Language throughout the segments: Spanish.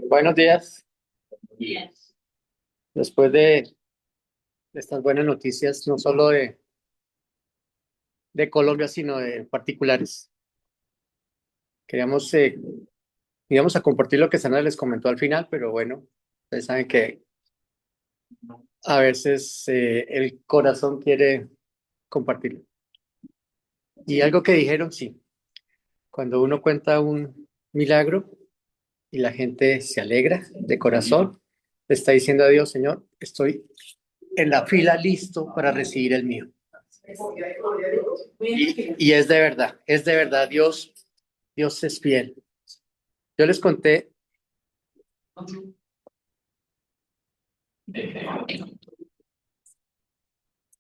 Buenos días. Después de estas buenas noticias, no solo de Colombia, sino de particulares, queríamos, íbamos a compartir lo que Sandra les comentó al final, pero bueno, ustedes saben que a veces el corazón quiere compartirlo. Y algo que dijeron, sí, cuando uno cuenta un milagro y la gente se alegra de corazón, le está diciendo a Dios, Señor, estoy en la fila listo para recibir el mío. Y es de verdad, Dios es fiel. Yo les conté,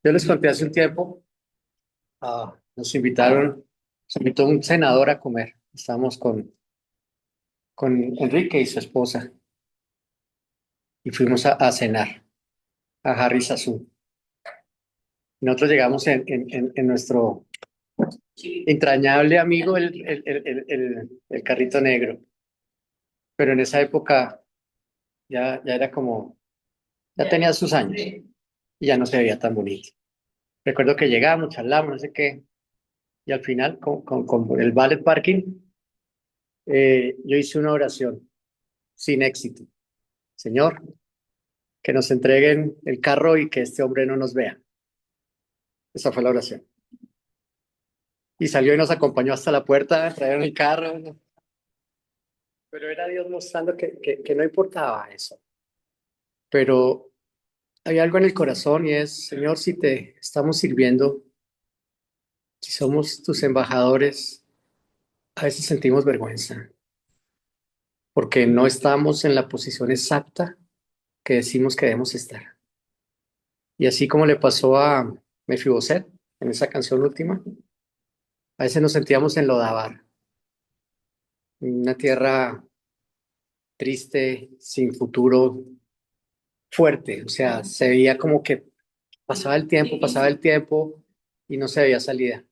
yo les conté hace un tiempo, nos invitó un senador a comer. Estábamos con Enrique y su esposa y fuimos a cenar a Harry Sazú. Nosotros llegamos en nuestro entrañable amigo, el carrito negro, pero en esa época ya era como, ya tenía sus años y ya no se veía tan bonito. Recuerdo que llegamos, charlamos, no sé qué, y al final con el valet parking, yo hice una oración sin éxito. Señor, que nos entreguen el carro y que este hombre no nos vea. Esa fue la oración. Y salió y nos acompañó hasta la puerta, trajeron el carro, ¿no? Pero era Dios mostrando que no importaba eso. Pero hay algo en el corazón y es, Señor, si te estamos sirviendo, si somos tus embajadores, a veces sentimos vergüenza porque no estamos en la posición exacta que decimos que debemos estar. Y así como le pasó a Mefiboset en esa canción última, a veces nos sentíamos en Lodabar, en una tierra triste, sin futuro, fuerte. O sea, se veía como que pasaba el tiempo y no se veía salida.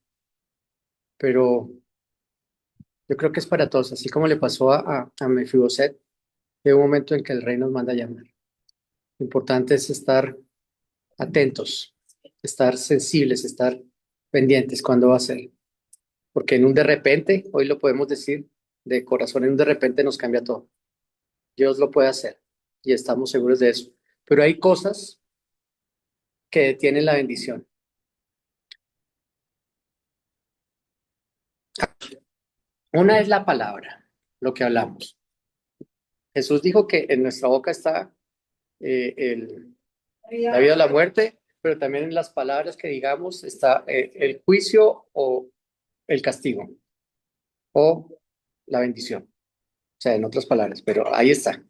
Pero yo creo que es para todos, así como le pasó a Mefiboset, de un momento en que el rey nos manda a llamar. Lo importante es estar atentos, estar sensibles, estar pendientes cuando va a ser. Porque en un de repente, hoy lo podemos decir de corazón, en un de repente nos cambia todo. Dios lo puede hacer y estamos seguros de eso. Pero hay cosas que detienen la bendición. Una es la palabra, lo que hablamos. Jesús dijo que en nuestra boca está la vida o la muerte, pero también en las palabras que digamos está el juicio o el castigo o la bendición. O sea, en otras palabras, pero ahí está.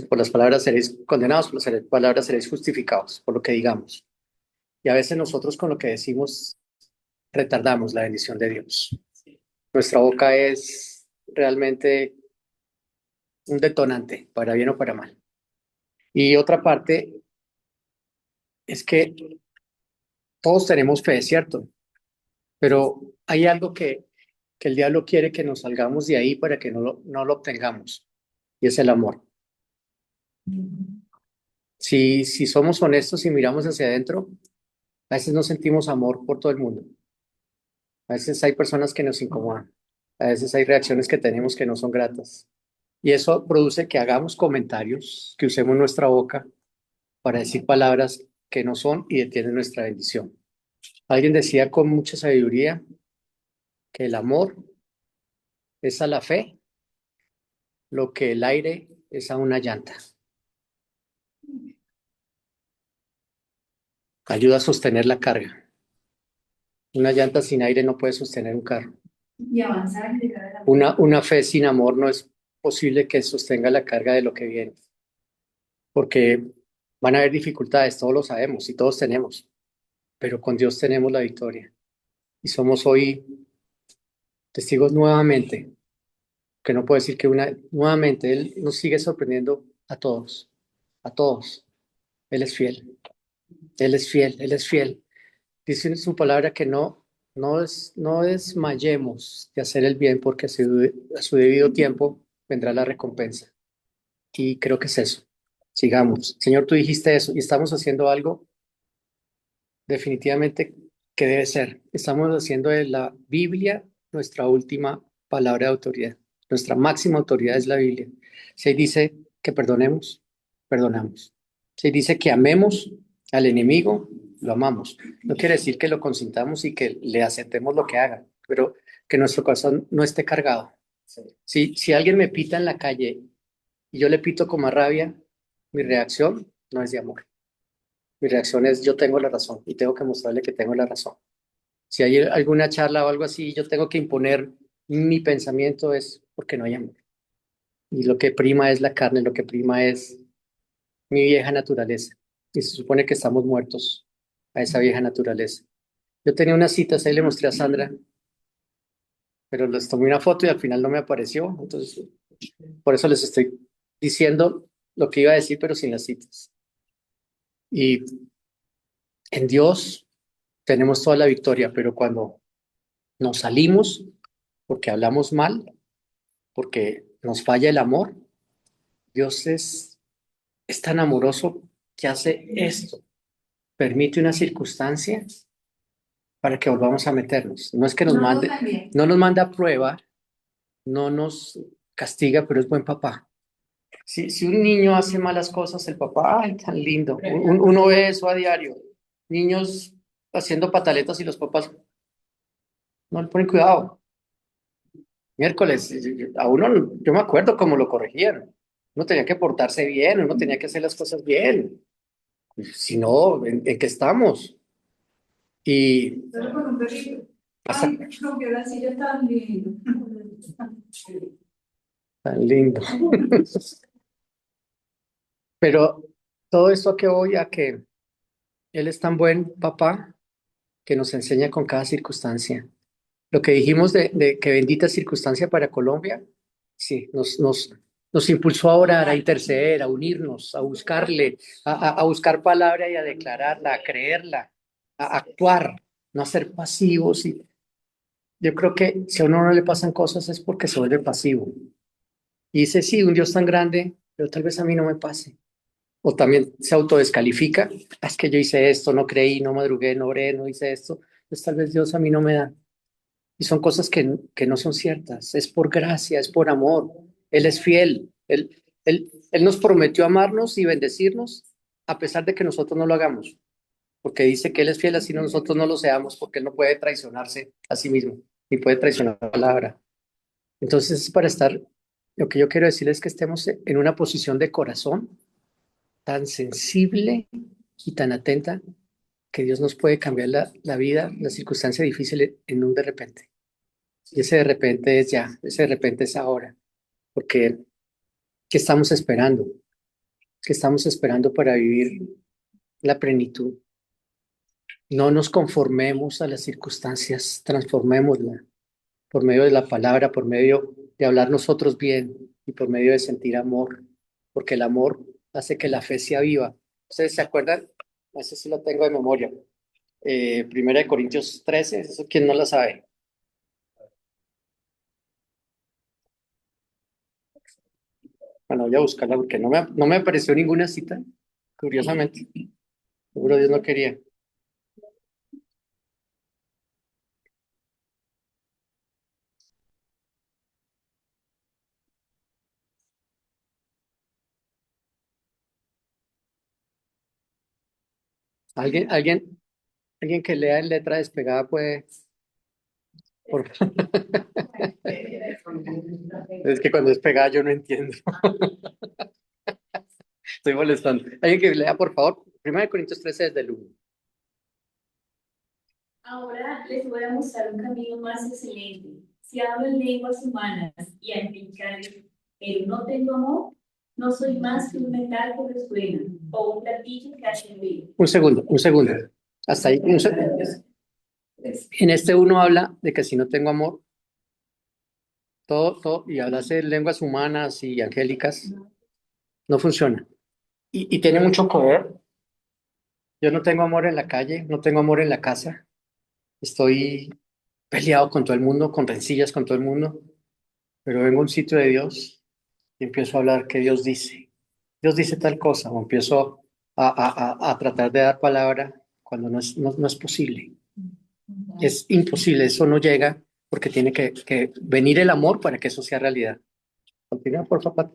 Por las palabras seréis condenados, por las palabras seréis justificados, por lo que digamos. Y a veces nosotros con lo que decimos retardamos la bendición de Dios. Nuestra boca es realmente un detonante, para bien o para mal. Y otra parte es que todos tenemos fe, es cierto, pero hay algo que el diablo quiere que nos salgamos de ahí para que no lo obtengamos, y es el amor. Si somos honestos y miramos hacia adentro, a veces no sentimos amor por todo el mundo. A veces hay personas que nos incomodan. A veces hay reacciones que tenemos que no son gratas. Y eso produce que hagamos comentarios, que usemos nuestra boca para decir palabras que no son y detienen nuestra bendición. Alguien decía con mucha sabiduría que el amor es a la fe lo que el aire es a una llanta. Ayuda a sostener la carga. Una llanta sin aire no puede sostener un carro. Y avanzar. Una fe sin amor no es posible que sostenga la carga de lo que viene, porque van a haber dificultades, todos lo sabemos y todos tenemos, pero con Dios tenemos la victoria. Y somos hoy testigos nuevamente, que no puedo decir que nuevamente Él nos sigue sorprendiendo a todos, a todos. Él es fiel, Él es fiel, Él es fiel. Dice en su palabra que no. no desmayemos de hacer el bien porque a su debido tiempo vendrá la recompensa. Y creo que es eso. Sigamos. Señor, tú dijiste eso y estamos haciendo algo definitivamente que debe ser. Estamos haciendo de la Biblia nuestra última palabra de autoridad. Nuestra máxima autoridad es la Biblia. Si ahí dice que perdonemos, perdonamos. Si ahí dice que amemos al enemigo, lo amamos. No quiere decir que lo consintamos y que le aceptemos lo que haga, pero que nuestro corazón no esté cargado. Si alguien me pita en la calle y yo le pito con más rabia, mi reacción no es de amor. Mi reacción es yo tengo la razón y tengo que mostrarle que tengo la razón. Si hay alguna charla o algo así, yo tengo que imponer mi pensamiento es porque no hay amor. Y lo que prima es la carne, lo que prima es mi vieja naturaleza. Y se supone que estamos muertos a esa vieja naturaleza. Yo tenía unas citas, ahí le mostré a Sandra, pero les tomé una foto y al final no me apareció. Entonces, por eso les estoy diciendo lo que iba a decir, pero sin las citas. Y en Dios tenemos toda la victoria, pero cuando nos salimos porque hablamos mal, porque nos falla el amor, Dios es tan amoroso que hace esto, permite una circunstancia para que volvamos a meternos. No es que nos mande, no nos manda a prueba, no nos castiga, pero es buen papá. Si un niño hace malas cosas, el papá, ay, tan lindo. Uno ve eso a diario. Niños haciendo pataletas y los papás no le ponen cuidado. Miércoles, a uno, yo me acuerdo cómo lo corregían. Uno tenía que portarse bien, uno tenía que hacer las cosas bien. Si no, ¿en qué estamos? Y Solo con un perrito. hasta Ay, no, que la silla tan lindo. tan lindo. Pero todo esto a que voy a que Él es tan buen papá que nos enseña con cada circunstancia. Lo que dijimos de que bendita circunstancia para Colombia, sí, nos impulsó a orar, a interceder, a unirnos, a buscarle, a buscar palabra y a declararla, a creerla, a actuar, no a ser pasivos. Y yo creo que si a uno no le pasan cosas es porque se vuelve pasivo. Y dice, sí, un Dios tan grande, pero tal vez a mí no me pase. O también se autodescalifica, "Ah, es que yo hice esto, no creí, no madrugué, no oré, no hice esto, pues tal vez Dios a mí no me da. Y son cosas que no son ciertas. Es por gracia, es por amor. Él es fiel. Él nos prometió amarnos y bendecirnos a pesar de que nosotros no lo hagamos. Porque dice que Él es fiel así nosotros no lo seamos, porque Él no puede traicionarse a sí mismo, ni puede traicionar la palabra. Entonces, es para estar, lo que yo quiero decir es que estemos en una posición de corazón tan sensible y tan atenta que Dios nos puede cambiar la vida, la circunstancia difícil en un de repente. Y ese de repente es ya, ese de repente es ahora, porque ¿qué estamos esperando? ¿Qué estamos esperando para vivir la plenitud? No nos conformemos a las circunstancias, transformémosla por medio de la palabra, por medio de hablar nosotros bien y por medio de sentir amor, porque el amor hace que la fe sea viva. ¿Ustedes se acuerdan? Eso sí lo tengo de memoria. Primera de Corintios 13, eso quién no la sabe. Bueno, voy a buscarla porque no me apareció ninguna cita, curiosamente. Seguro Dios no quería. ¿Alguien, alguien que lea en letra despegada puede, por Es que cuando es pegada yo no entiendo. Estoy molestando. Alguien que lea, por favor. 1 Corintios 13 desde el 1. Ahora les voy a mostrar un camino más excelente. Si hablo en lenguas humanas y angelicales, pero no tengo amor, no soy más que un metal que resuena o un platillo que hace ruido. Un segundo, un segundo. Hasta ahí. En este uno habla de que si no tengo amor, todo, y hablase de lenguas humanas y angélicas, no funciona. Y tiene mucho que ver. Yo no tengo amor en la calle, no tengo amor en la casa. Estoy peleado con todo el mundo, con rencillas con todo el mundo, pero vengo a un sitio de Dios y empiezo a hablar que Dios dice tal cosa, o empiezo a tratar de dar palabra cuando no es posible. Es imposible, eso no llega porque tiene que venir el amor para que eso sea realidad. Continúa, por favor.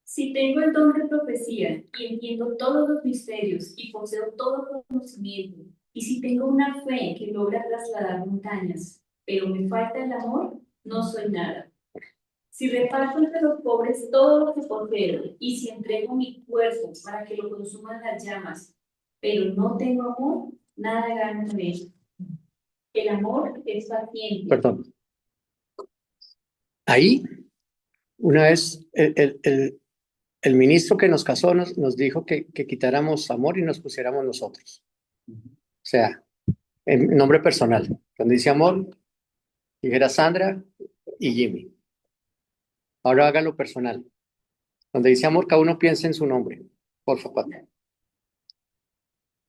Si tengo el don de profecía y entiendo todos los misterios y poseo todo conocimiento, y si tengo una fe que logra trasladar montañas, pero me falta el amor, no soy nada. Si reparto entre los pobres todo lo que poseo, y si entrego mi cuerpo para que lo consuman las llamas, pero no tengo amor, nada gano con él. El amor es paciente. Perdón. Ahí, una vez, el ministro que nos casó nos dijo que quitáramos amor y nos pusiéramos nosotros. O sea, en nombre personal. Cuando dice amor, dijera Sandra y Jimmy. Ahora hágalo personal. Donde dice amor, cada uno piensa en su nombre. Por favor.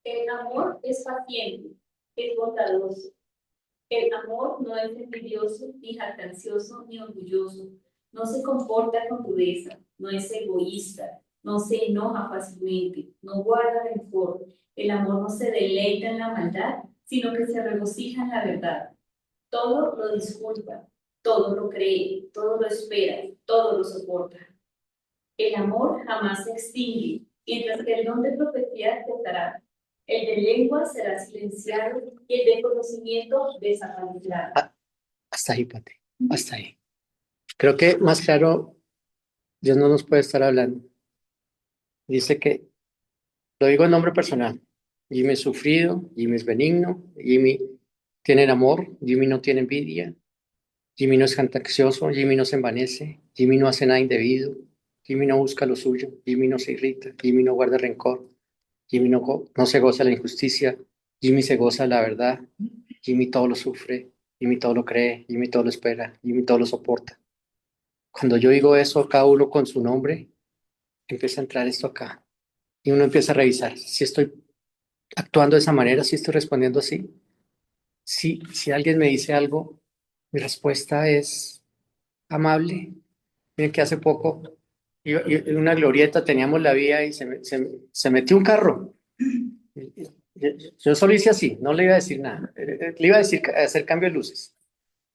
El amor es paciente, es bondadoso. El amor no es envidioso, ni jactancioso, ni orgulloso. No se comporta con dureza, no es egoísta, no se enoja fácilmente, no guarda rencor. El amor no se deleita en la maldad, sino que se regocija en la verdad. Todo lo disculpa, todo lo cree, todo lo espera, todo lo soporta. El amor jamás se extingue, mientras que el don de profecía cesará. El de lengua será silenciado y el de conocimiento desaparecerá. Hasta ahí, Pate. Hasta ahí. Creo que más claro, Dios no nos puede estar hablando. Dice que, lo digo en nombre personal, Jimmy es sufrido, Jimmy es benigno, Jimmy tiene el amor, Jimmy no tiene envidia, Jimmy no es jactancioso, Jimmy no se envanece, Jimmy no hace nada indebido, Jimmy no busca lo suyo, Jimmy no se irrita, Jimmy no guarda rencor, Jimmy no se goza de la injusticia, Jimmy se goza de la verdad, Jimmy todo lo sufre, Jimmy todo lo cree, Jimmy todo lo espera, Jimmy todo lo soporta. Cuando yo digo eso, cada uno con su nombre, empieza a entrar esto acá. Y uno empieza a revisar si estoy actuando de esa manera, si estoy respondiendo así. Si alguien me dice algo, mi respuesta es amable. Miren que hace poco, en una glorieta teníamos la vía y se metió un carro. Yo solo hice así, no le iba a decir nada. Le iba a decir hacer cambio de luces.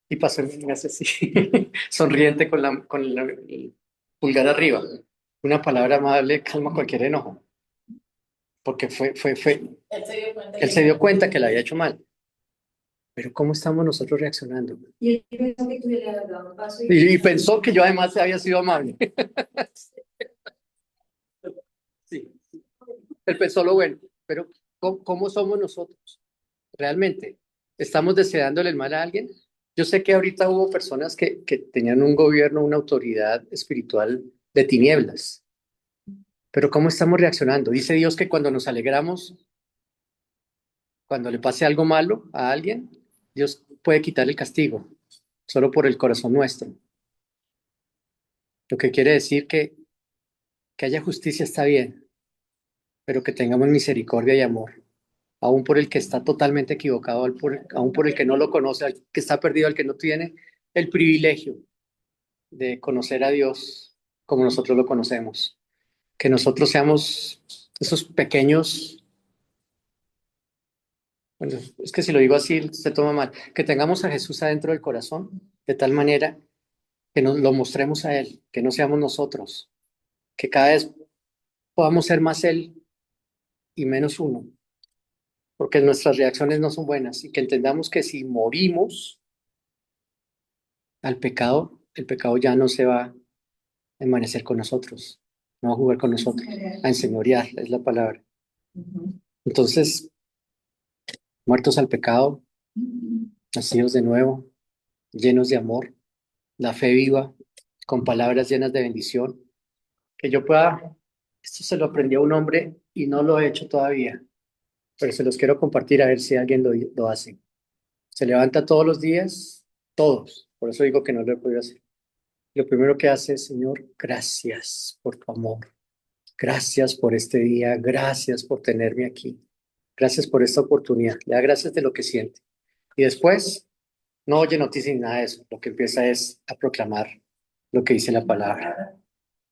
Y pasó y me hace así, sonriente el pulgar arriba. Una palabra amable calma cualquier enojo, porque él se dio cuenta que la había hecho mal. Pero ¿cómo estamos nosotros reaccionando? Y él pensó que tú le habías dado un paso Y pensó que yo además había sido amable. Sí, él pensó lo bueno, pero ¿cómo somos nosotros? ¿Realmente estamos deseándole el mal a alguien? Yo sé que ahorita hubo personas que tenían un gobierno, una autoridad espiritual de tinieblas, pero ¿cómo estamos reaccionando? Dice Dios que cuando nos alegramos, cuando le pase algo malo a alguien, Dios puede quitar el castigo, solo por el corazón nuestro. Lo que quiere decir que haya justicia está bien, pero que tengamos misericordia y amor, aún por el que está totalmente equivocado, aún por el que no lo conoce, al que está perdido, al que no tiene el privilegio de conocer a Dios como nosotros lo conocemos. Que nosotros seamos esos pequeños, bueno, es que si lo digo así se toma mal, que tengamos a Jesús adentro del corazón, de tal manera que nos lo mostremos a Él, que no seamos nosotros, que cada vez podamos ser más Él y menos uno, porque nuestras reacciones no son buenas y que entendamos que si morimos al pecado, el pecado ya no se va a envanecer con nosotros, no va a jugar con nosotros, a enseñorear, es la palabra. Entonces, muertos al pecado, nacidos de nuevo, llenos de amor, la fe viva, con palabras llenas de bendición, que yo pueda, esto se lo aprendí a un hombre y no lo he hecho todavía, pero se los quiero compartir a ver si alguien lo hace. Se levanta todos los días, todos, por eso digo que no lo he podido hacer. Lo primero que hace es, Señor, gracias por tu amor, gracias por este día, gracias por tenerme aquí, gracias por esta oportunidad, le da gracias de lo que siente. Y después No oye noticias ni nada de eso. Lo que empieza es a proclamar lo que dice la palabra.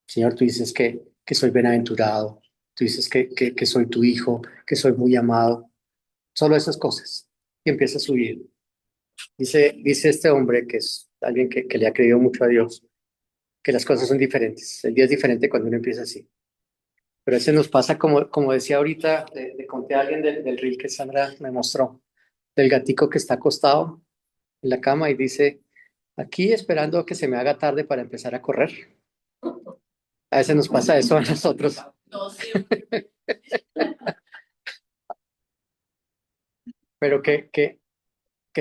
Señor, tú dices que soy bienaventurado, tú dices que soy tu hijo, que soy muy amado. Solo esas cosas. Y empieza a subir. Dice este hombre, que es alguien que le ha creído mucho a Dios, que las cosas son diferentes. El día es diferente cuando uno empieza así. Pero a veces nos pasa, como decía ahorita, le conté a alguien del reel que Sandra me mostró, del gatico que está acostado en la cama y dice, aquí esperando a que se me haga tarde para empezar a correr. A veces nos pasa eso a nosotros, No siempre. pero que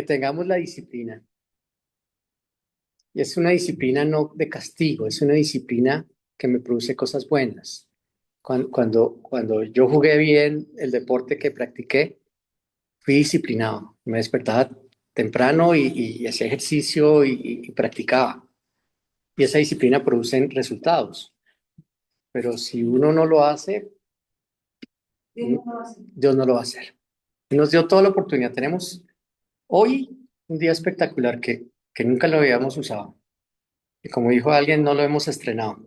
tengamos la disciplina. Y es una disciplina no de castigo, es una disciplina que me produce cosas buenas. Cuando yo jugué bien el deporte que practiqué, fui disciplinado. Me despertaba temprano y hacía ejercicio y practicaba. Y esa disciplina produce resultados. Pero si uno no lo hace, Dios no lo va a hacer. Y nos dio toda la oportunidad. Tenemos hoy un día espectacular que nunca lo habíamos usado. Y como dijo alguien, no lo hemos estrenado.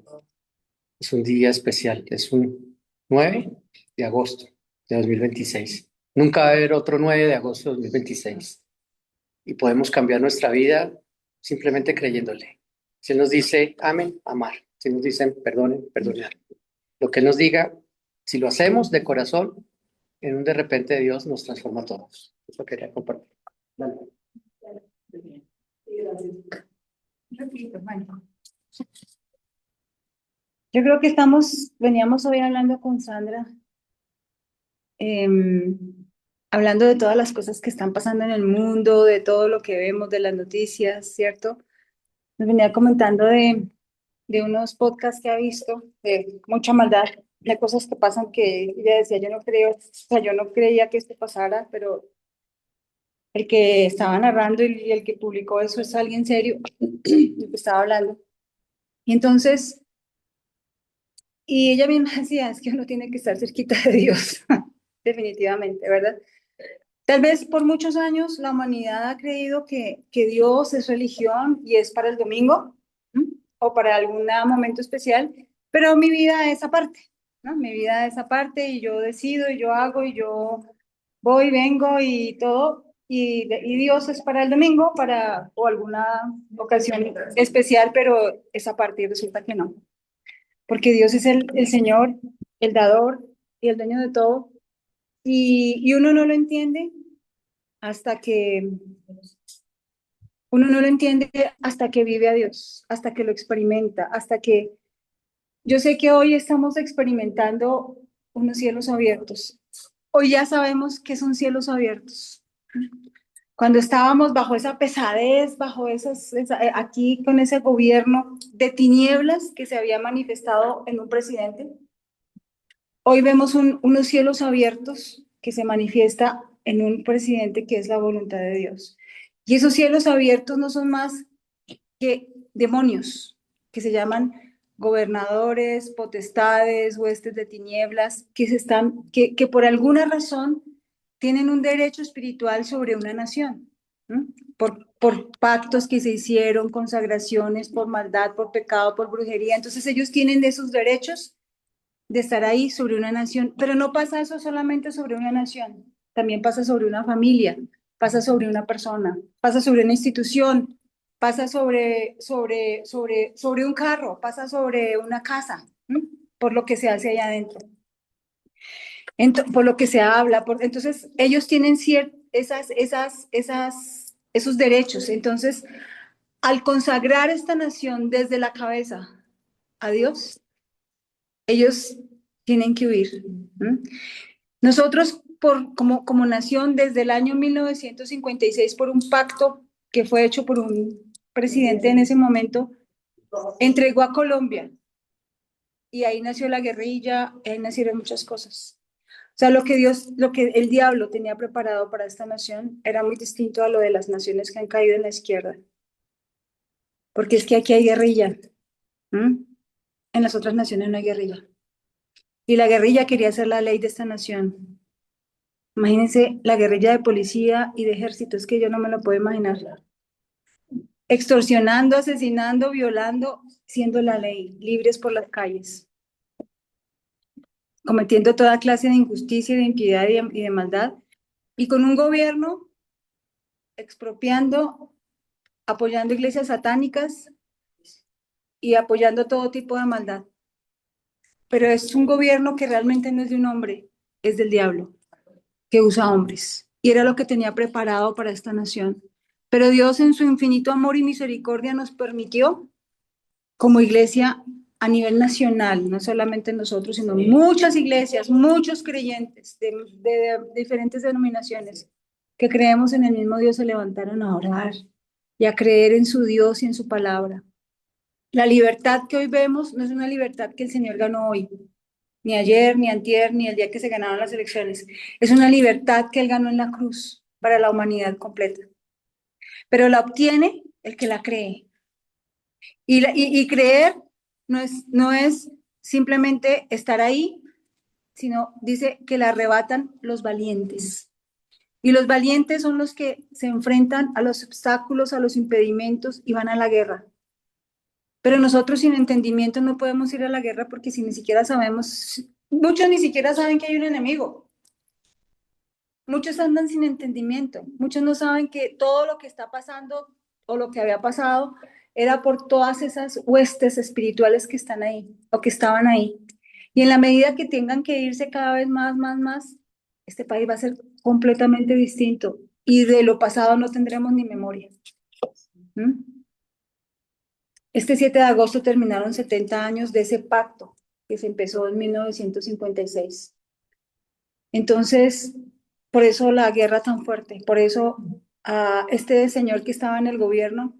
Es un día especial. Es un 9 de agosto de 2026. Nunca va a haber otro 9 de agosto de 2026. Y podemos cambiar nuestra vida simplemente creyéndole. Si Él nos dice amen, amar. Si nos dicen perdonen, perdonar. Lo que Él nos diga, si lo hacemos de corazón, en un de repente Dios nos transforma a todos. Eso quería compartir. Dale. Yo creo que veníamos hoy hablando con Sandra, em, hablando de todas las cosas que están pasando en el mundo, de todo lo que vemos, de las noticias, ¿cierto? Nos venía comentando de unos podcasts que ha visto, de mucha maldad, de cosas que pasan que ella decía, yo no creo, o sea, yo no creía que esto pasara, pero el que estaba narrando y el que publicó eso es alguien serio, el que estaba hablando. Y entonces, y ella misma decía, es que uno tiene que estar cerquita de Dios, definitivamente, ¿verdad? Tal vez por muchos años la humanidad ha creído que Dios es religión y es para el domingo, ¿m? O para algún momento especial, pero mi vida es aparte, ¿no? Mi vida es aparte y yo decido y yo hago y yo voy, vengo y todo, y Dios es para el domingo, o alguna ocasión especial, pero es aparte y resulta que no, porque Dios es el Señor, el dador y el dueño de todo, y uno no lo entiende hasta que uno no lo entiende hasta que vive a Dios, hasta que lo experimenta, hasta que yo sé que hoy estamos experimentando unos cielos abiertos. Hoy ya sabemos que son cielos abiertos. Cuando estábamos bajo esa pesadez, bajo aquí con ese gobierno de tinieblas que se había manifestado en un presidente, hoy vemos unos cielos abiertos que se manifiesta en un presidente que es la voluntad de Dios. Y esos cielos abiertos no son más que demonios, que se llaman gobernadores, potestades, huestes de tinieblas, que por alguna razón tienen un derecho espiritual sobre una nación, ¿no? Por pactos que se hicieron, consagraciones, por maldad, por pecado, por brujería. Entonces ellos tienen esos derechos de estar ahí sobre una nación, pero no pasa eso solamente sobre una nación, también pasa sobre una familia, pasa sobre una persona, pasa sobre una institución, pasa sobre un carro, pasa sobre una casa, ¿m? Por lo que se hace allá adentro, por lo que se habla, entonces ellos tienen esos derechos, entonces al consagrar esta nación desde la cabeza a Dios, ellos tienen que huir. ¿M? Nosotros, como nación, desde el año 1956, por un pacto que fue hecho por un presidente en ese momento, entregó a Colombia y ahí nació la guerrilla, ahí nacieron muchas cosas. O sea, lo que el diablo tenía preparado para esta nación era muy distinto a lo de las naciones que han caído en la izquierda, porque es que aquí hay guerrilla. ¿M? En las otras naciones no hay guerrilla. Y la guerrilla quería hacer la ley de esta nación. Imagínense la guerrilla de policía y de ejército, es que yo no me lo puedo imaginar. extorsionando, asesinando, violando, siendo la ley, libres por las calles, cometiendo toda clase de injusticia, de impiedad y de maldad, y con un gobierno expropiando, apoyando iglesias satánicas y apoyando todo tipo de maldad. Pero es un gobierno que realmente no es de un hombre, es del diablo, que usa hombres. Y era lo que tenía preparado para esta nación. Pero Dios en su infinito amor y misericordia nos permitió, como iglesia a nivel nacional, no solamente nosotros, sino muchas iglesias, muchos creyentes de diferentes denominaciones que creemos en el mismo Dios se levantaron a orar y a creer en su Dios y en su palabra. La libertad que hoy vemos no es una libertad que el Señor ganó hoy, ni ayer, ni antier, ni el día que se ganaron las elecciones. Es una libertad que Él ganó en la cruz para la humanidad completa. Pero la obtiene el que la cree. Y creer no es simplemente estar ahí, sino dice que la arrebatan los valientes. Y los valientes son los que se enfrentan a los obstáculos, a los impedimentos y van a la guerra. Pero nosotros sin entendimiento no podemos ir a la guerra porque si ni siquiera sabemos, muchos ni siquiera saben que hay un enemigo. Muchos andan sin entendimiento. Muchos no saben que todo lo que está pasando o lo que había pasado era por todas esas huestes espirituales que están ahí o que estaban ahí. Y en la medida que tengan que irse cada vez más, este país va a ser completamente distinto y de lo pasado no tendremos ni memoria. ¿Mm? Este 7 de agosto terminaron 70 años de ese pacto que se empezó en 1956. Entonces, por eso la guerra tan fuerte, por eso este señor que estaba en el gobierno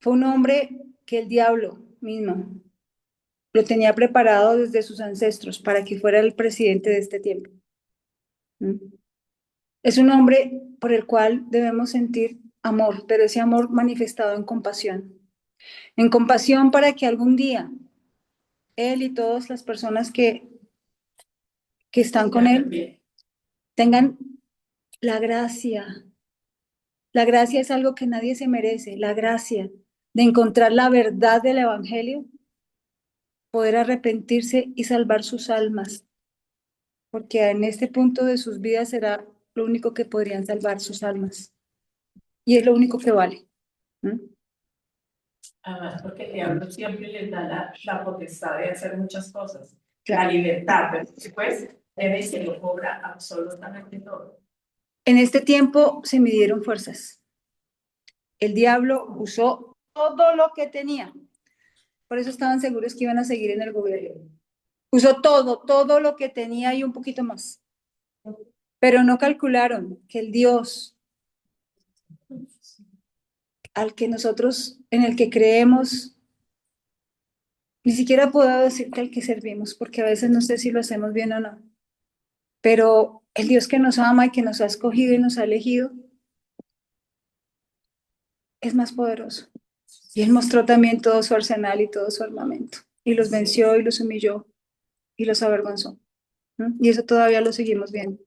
fue un hombre que el diablo mismo lo tenía preparado desde sus ancestros para que fuera el presidente de este tiempo. ¿Mm? Es un hombre por el cual debemos sentir amor, pero ese amor manifestado en compasión para que algún día él y todas las personas que están con él tengan la gracia. La gracia es algo que nadie se merece, la gracia de encontrar la verdad del Evangelio, poder arrepentirse y salvar sus almas, porque en este punto de sus vidas será lo único que podrían salvar sus almas. Y es lo único que vale. ¿Mm? Además, porque el diablo siempre les da la potestad de hacer muchas cosas, Claro. la libertad, pero después debe se lo cobra absolutamente todo. En este tiempo se midieron fuerzas. El diablo usó todo lo que tenía. Por eso estaban seguros que iban a seguir en el gobierno. Usó todo lo que tenía y un poquito más. Pero no calcularon que el Dios al que nosotros, en el que creemos, ni siquiera puedo decir que al que servimos, porque a veces no sé si lo hacemos bien o no, pero el Dios que nos ama y que nos ha escogido y nos ha elegido es más poderoso. Y Él mostró también todo su arsenal y todo su armamento, y los venció y los humilló y los avergonzó. ¿No? Y eso todavía lo seguimos viendo.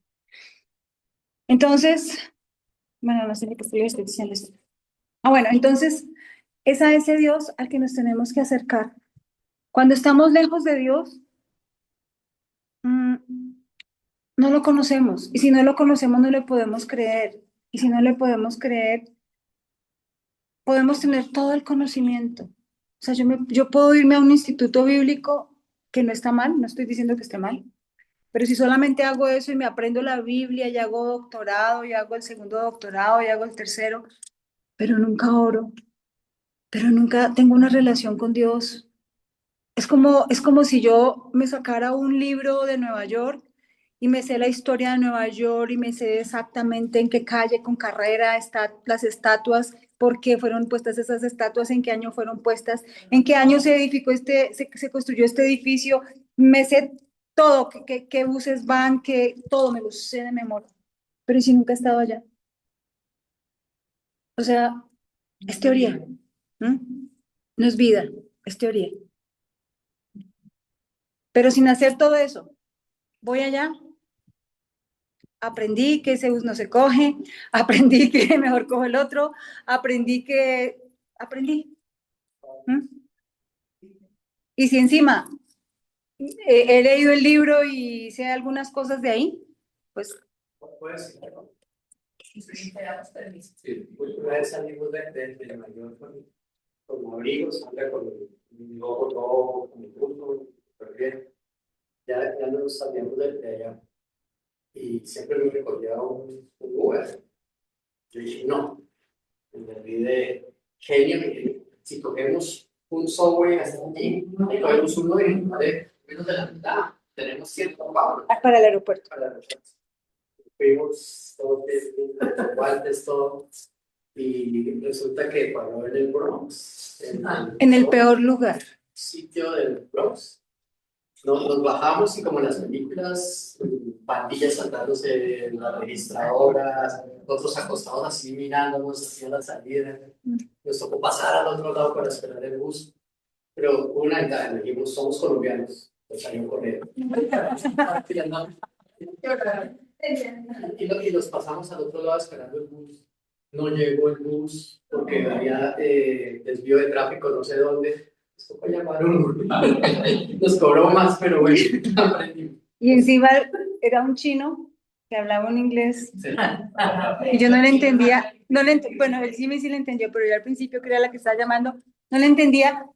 Entonces, bueno, no sé ni qué estoy diciendo esto. Bueno, entonces, es a ese Dios al que nos tenemos que acercar. Cuando estamos lejos de Dios, no lo conocemos. Y si no lo conocemos, no le podemos creer. Y si no le podemos creer, podemos tener todo el conocimiento. O sea, yo puedo irme a un instituto bíblico que no está mal, no estoy diciendo que esté mal, pero si solamente hago eso y me aprendo la Biblia y hago doctorado y hago el segundo doctorado y hago el tercero, pero nunca oro, pero nunca tengo una relación con Dios. Es como si yo me sacara un libro de Nueva York y me sé la historia de Nueva York y me sé exactamente en qué calle con carrera están las estatuas, por qué fueron puestas esas estatuas, en qué año fueron puestas, en qué año se edificó se construyó este edificio, me sé todo, qué buses van, todo me lo sé de memoria. Pero ¿y si nunca he estado allá? O sea, es teoría, ¿m? No es vida, es teoría. Pero sin hacer todo eso, voy allá, aprendí que ese bus no se coge, aprendí que mejor cojo el otro, aprendí que aprendí. ¿Mm? Y si encima he leído el libro y sé algunas cosas de ahí, pues Puede ser. Sí, te damos permiso. Sí, una vez salimos de mayor con abrigos, anda con mi ojo todo, con mi pulso, súper bien. Ya nos salíamos de allá y siempre me recogía un Uber. Yo dije, no, me olvidé de genio, me dije, si cogemos un subway hasta allí, y cogemos uno de menos de la mitad, tenemos 100 pavos para el aeropuerto. para la fuimos todos guantes, todo, y resulta que cuando en el Bronx, En el peor lugar. sitio del Bronx, nos bajamos y como en las películas, pandillas saltándose en las registradoras, otros acostados así mirándonos hacia la salida. Nos tocó pasar al otro lado para esperar el bus. Pero una ventaja, dijimos, somos colombianos, pues salió corriendo. Y los pasamos al otro lado esperando el bus. No llegó el bus porque había desvío de tráfico, no sé dónde. Nos tocó llamar un nos cobró más, pero bueno, aprendimos. Y encima era un chino que hablaba un inglés y yo no le entendía, bueno, él sí le entendió, pero yo al principio, que era la que estaba llamando, no le entendía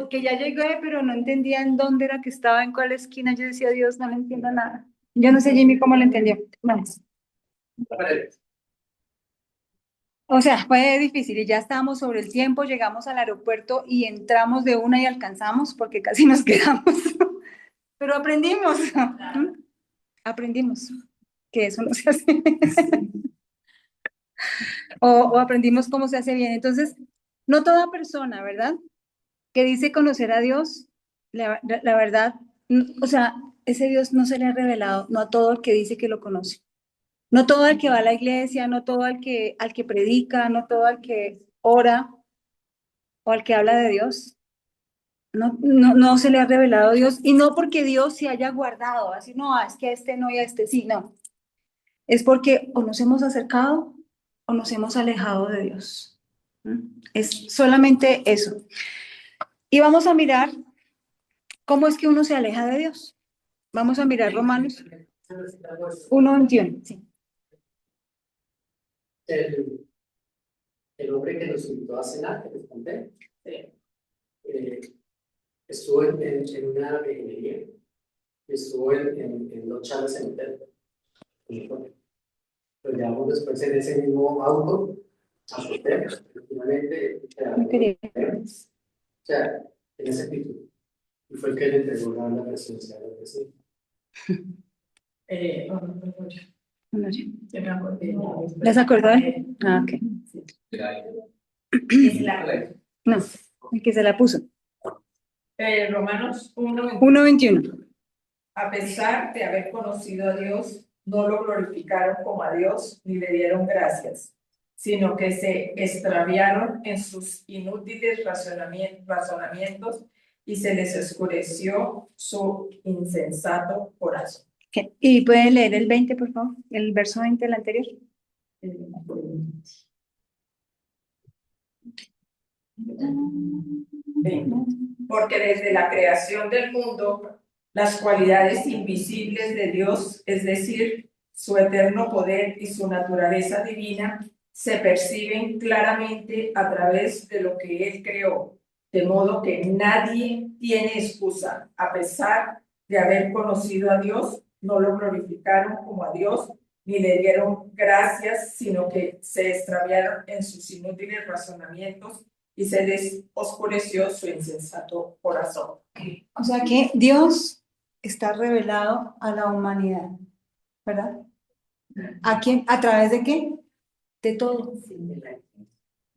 que ya llegué, pero no entendía en dónde era que estaba, en cuál esquina. Yo decía, Dios, no le entiendo nada. Yo no sé, Jimmy, cómo le entendió. Vamos. O sea, fue difícil y ya estábamos sobre el tiempo, llegamos al aeropuerto y entramos de una y alcanzamos porque casi nos quedamos. Pero aprendimos. Aprendimos que eso no se hace. O aprendimos cómo se hace bien. Entonces, no toda persona, ¿verdad? Que dice conocer a Dios, la verdad, o sea, ese Dios no se le ha revelado, no a todo el que dice que lo conoce. No todo el que va a la iglesia, no todo al que predica, no todo al que ora o al que habla de Dios. No se le ha revelado a Dios, y no porque Dios se haya guardado, así no, es que a este no y a este sí, no. Es porque o nos hemos acercado o nos hemos alejado de Dios. Es solamente eso. Y vamos a mirar cómo es que uno se aleja de Dios. Vamos a mirar Romanos 1:21. Sí. El hombre que nos invitó a cenar, que les conté, estuvo en una refinería, estuvo en dos charlas en hotel. Lo llevamos después en ese mismo auto a su hotel, finalmente, o sea, en ese título. Y fue el que le entregó la presidencia del presidente. Se me acordé. ¿Les acordó? Ah, ok. No, el que se la puso. Romanos 1:21. 1:21. A pesar de haber conocido a Dios, no lo glorificaron como a Dios ni le dieron gracias, sino que se extraviaron en sus inútiles razonamientos y se les oscureció su insensato corazón. Okay. ¿Y puede leer el 20, por favor? El verso 20 del anterior. Porque desde la creación del mundo, las cualidades invisibles de Dios, es decir, su eterno poder y su naturaleza divina, se perciben claramente a través de lo que Él creó, de modo que nadie tiene excusa. A pesar de haber conocido a Dios, no lo glorificaron como a Dios, ni le dieron gracias, sino que se extraviaron en sus inútiles razonamientos y se les oscureció su insensato corazón. O sea que Dios está revelado a la humanidad, ¿verdad? ¿A quién? ¿A través de qué? De todo.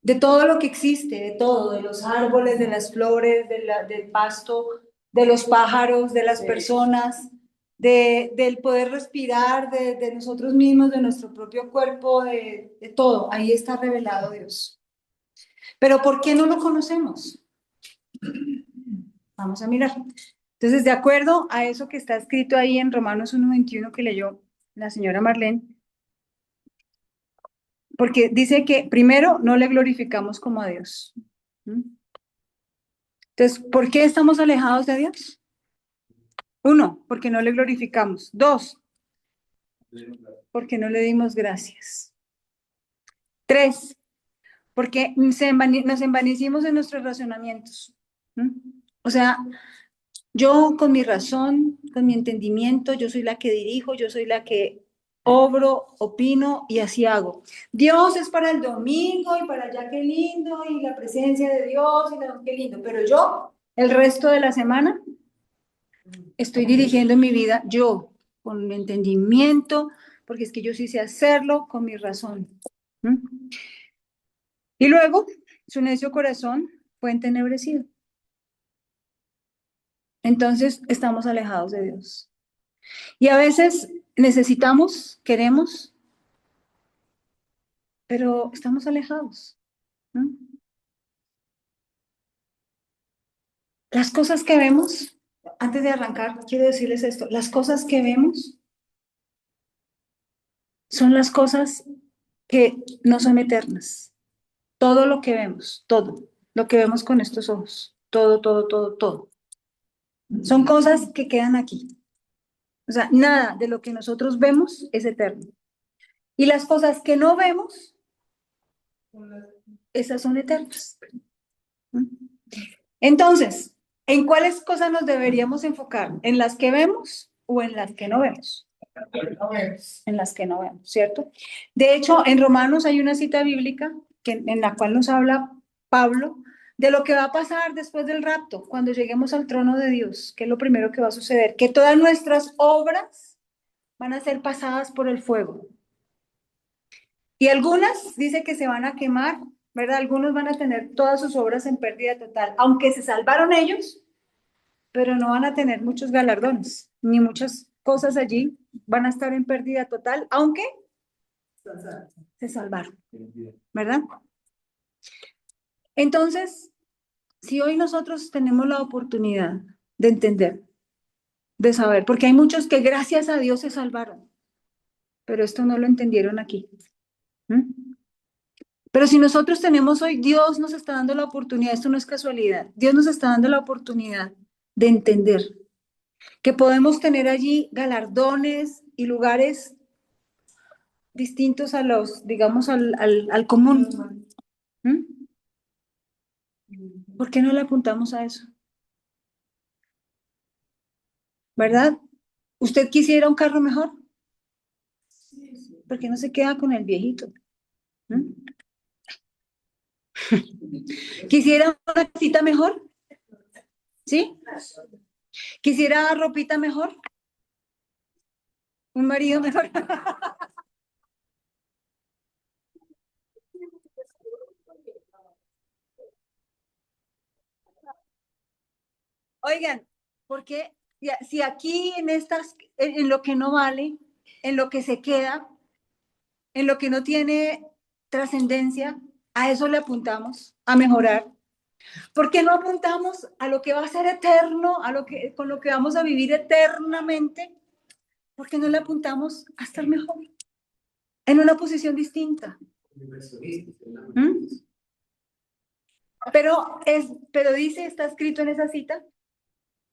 De todo lo que existe, de todo, de los árboles, de las flores, del pasto, de los pájaros, de las personas, del poder respirar, de nosotros mismos, de nuestro propio cuerpo, de todo. Ahí está revelado Dios. Pero ¿por qué no lo conocemos? Vamos a mirar. Entonces, de acuerdo a eso que está escrito ahí en Romanos 1:21 que leyó la señora Marlene, porque dice que primero no le glorificamos como a Dios. ¿Mm? Entonces, ¿por qué estamos alejados de Dios? Uno, porque no le glorificamos. Dos, porque no le dimos gracias. Tres, porque nos envanecimos en nuestros razonamientos. ¿Mm? O sea, yo con mi razón, con mi entendimiento, yo soy la que dirijo, yo soy la que obro, opino y así hago. Dios es para el domingo y para allá qué lindo y la presencia de Dios y qué lindo, pero yo el resto de la semana estoy dirigiendo mi vida yo con mi entendimiento, porque es que yo sí sé hacerlo con mi razón. ¿Mm? Y luego su necio corazón fue entenebrecido. Entonces estamos alejados de Dios. Y a veces necesitamos, queremos, pero estamos alejados. ¿No? Las cosas que vemos, antes de arrancar, quiero decirles esto, las cosas que vemos son las cosas que no son eternas. Todo lo que vemos, todo, lo que vemos con estos ojos, todo, todo, todo, todo. Son cosas que quedan aquí. O sea, nada de lo que nosotros vemos es eterno. Y las cosas que no vemos, esas son eternas. Entonces, ¿en cuáles cosas nos deberíamos enfocar? ¿En las que vemos o en las que no vemos? En las que no vemos, ¿cierto? De hecho, en Romanos hay una cita bíblica en la cual nos habla Pablo de lo que va a pasar después del rapto, cuando lleguemos al trono de Dios, que es lo primero que va a suceder, que todas nuestras obras van a ser pasadas por el fuego. Y algunas dice que se van a quemar, ¿verdad? Algunos van a tener todas sus obras en pérdida total, aunque se salvaron ellos, pero no van a tener muchos galardones, ni muchas cosas allí, van a estar en pérdida total, aunque se salvaron, ¿verdad? Entonces, si hoy nosotros tenemos la oportunidad de entender, de saber, porque hay muchos que gracias a Dios se salvaron, pero esto no lo entendieron aquí. ¿Mm? Pero si nosotros tenemos hoy, Dios nos está dando la oportunidad, esto no es casualidad, Dios nos está dando la oportunidad de entender que podemos tener allí galardones y lugares distintos a los, digamos, al común. ¿Mm? ¿Por qué no le apuntamos a eso? ¿Verdad? ¿Usted quisiera un carro mejor? ¿Por qué no se queda con el viejito? ¿Mm? ¿Quisiera una casita mejor? ¿Sí? ¿Quisiera ropita mejor? ¿Un marido mejor? Oigan, porque si aquí en estas, en lo que no vale, en lo que se queda, en lo que no tiene trascendencia, a eso le apuntamos, a mejorar. ¿Por qué no apuntamos a lo que va a ser eterno, a lo que, con lo que vamos a vivir eternamente? ¿Por qué no le apuntamos a estar mejor, en una posición distinta? ¿Mm? Pero dice, está escrito en esa cita,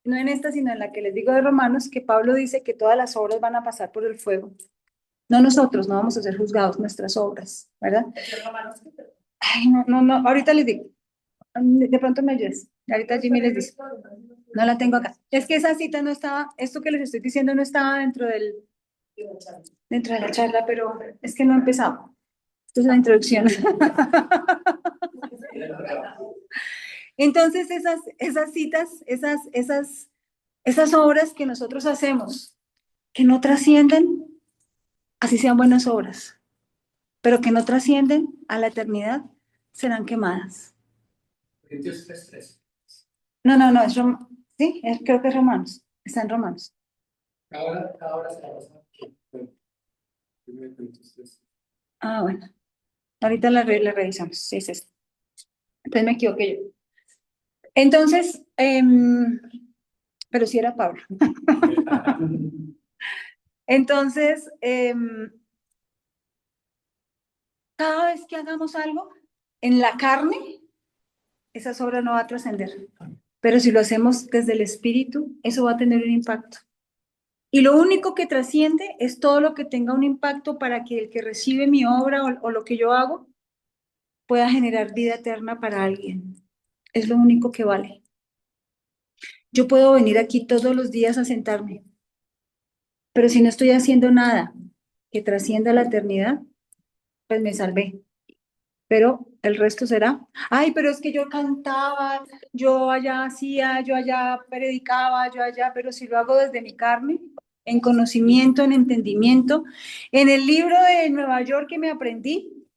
no en esta, sino en la que les digo de Romanos, que Pablo dice que todas las obras van a pasar por el fuego. No nosotros, no vamos a ser juzgados nuestras obras, ¿verdad? Ay, no, no, no, ahorita les digo. De pronto me ayudes. Ahorita Jimmy les dice. No la tengo acá. Es que esa cita no estaba, esto que les estoy diciendo no estaba dentro de la charla, pero es que no he empezado. Esto es la introducción. Entonces, esas citas, esas obras que nosotros hacemos, que no trascienden, así sean buenas obras, pero que no trascienden a la eternidad, serán quemadas. No, no, no, sí, creo que es Romanos, está en Romanos. Ahora se Ah, bueno, ahorita la revisamos, sí, es esto. Entonces me equivoqué yo. Entonces, pero sí era Pablo. Entonces, cada vez que hagamos algo en la carne, esa sobra no va a trascender. Pero si lo hacemos desde el Espíritu, eso va a tener un impacto. Y lo único que trasciende es todo lo que tenga un impacto para que el que recibe mi obra o lo que yo hago pueda generar vida eterna para alguien. Es lo único que vale. Yo puedo venir aquí todos los días a sentarme, pero si no estoy haciendo nada que trascienda la eternidad, pues me salvé. Pero el resto será, ay, pero es que yo cantaba, yo allá hacía, yo allá predicaba, yo allá, pero si lo hago desde mi carne, en conocimiento, en entendimiento, en el libro de Nueva York que me aprendí,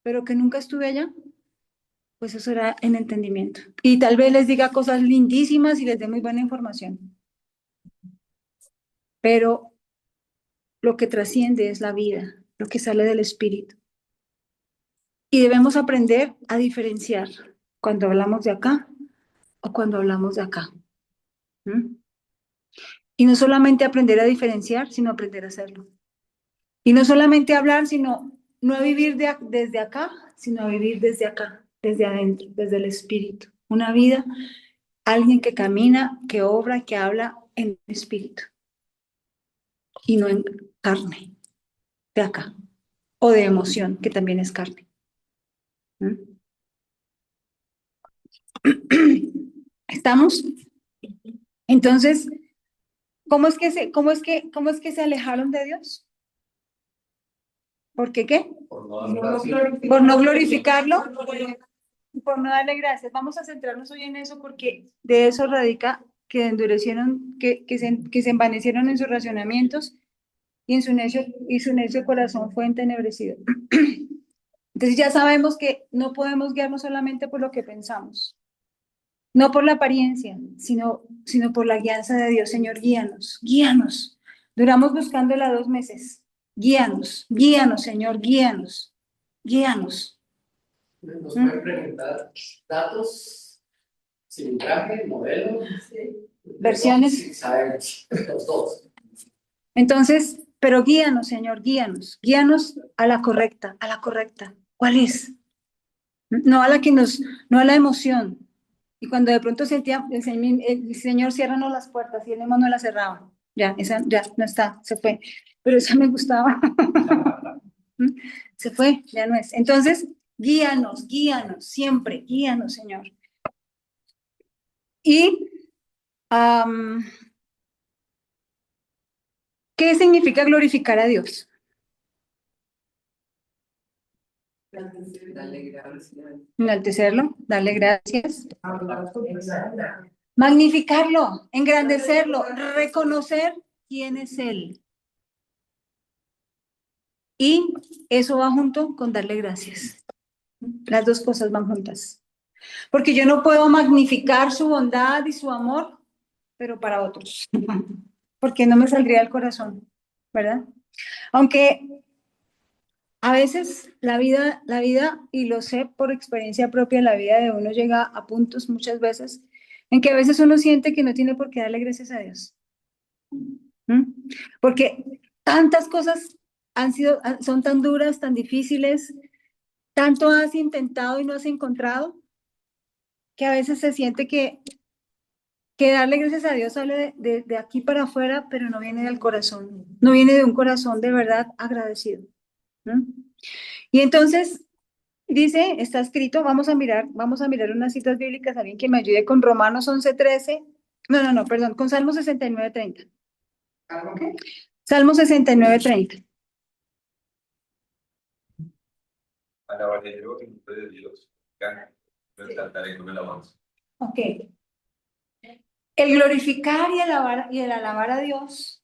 pero que nunca estuve allá, pues eso era en entendimiento. Y tal vez les diga cosas lindísimas y les dé muy buena información, pero lo que trasciende es la vida, lo que sale del espíritu. Y debemos aprender a diferenciar cuando hablamos de acá o cuando hablamos de acá. ¿Mm? Y no solamente aprender a diferenciar, sino aprender a hacerlo. Y no solamente hablar, sino no a vivir desde acá, sino a vivir desde acá, desde adentro, desde el espíritu. Una vida, alguien que camina, que obra, que habla en espíritu y no en carne, de acá, o de emoción, que también es carne. ¿Mm? ¿Estamos? Entonces, cómo es que se alejaron de Dios? ¿Por qué qué? Por no glorificarlo, por no darle gracias. Vamos a centrarnos hoy en eso porque de eso radica que endurecieron, que se envanecieron en sus racionamientos y su necio corazón fue entenebrecido. Entonces ya sabemos que no podemos guiarnos solamente por lo que pensamos, no por la apariencia, sino por la guianza de Dios. Señor, guíanos, guíanos. Duramos buscándola 2 meses. Guíanos, guíanos, Señor, guíanos, guíanos. Nos pueden preguntar datos, cilindraje, modelo, Versiones. Sí, sabemos, los dos. Entonces, pero guíanos, Señor, guíanos, guíanos a la correcta, a la correcta. ¿Cuál es? No a la que no a la emoción. Y cuando de pronto sentía, el Señor ciérranos las puertas y él mismo no las cerraba. Ya, esa ya no está, se fue. Pero esa me gustaba. Se fue, ya no es. Entonces, guíanos, guíanos, siempre, guíanos, Señor. Y, ¿qué significa glorificar a Dios? Dale gracias. Enaltecerlo, darle gracias. Magnificarlo, engrandecerlo, reconocer quién es Él. Y eso va junto con darle gracias. Las dos cosas van juntas. Porque yo no puedo magnificar su bondad y su amor, pero para otros. Porque no me saldría del corazón, ¿verdad? Aunque a veces la vida, y lo sé por experiencia propia, la vida de uno llega a puntos muchas veces en que a veces uno siente que no tiene por qué darle gracias a Dios. ¿Mm? Porque tantas cosas son tan duras, tan difíciles, tanto has intentado y no has encontrado, que a veces se siente que darle gracias a Dios sale de aquí para afuera, pero no viene del corazón, no viene de un corazón de verdad agradecido. ¿Mm? Y entonces dice, está escrito, vamos a mirar unas citas bíblicas, alguien que me ayude con Romanos 11:13, no, perdón, con Salmo 69:30. ¿Qué? Salmo 69:30. Alabaré yo en nombre de Dios. Me cantaré con alabanza. Ok. El glorificar y el alabar a Dios.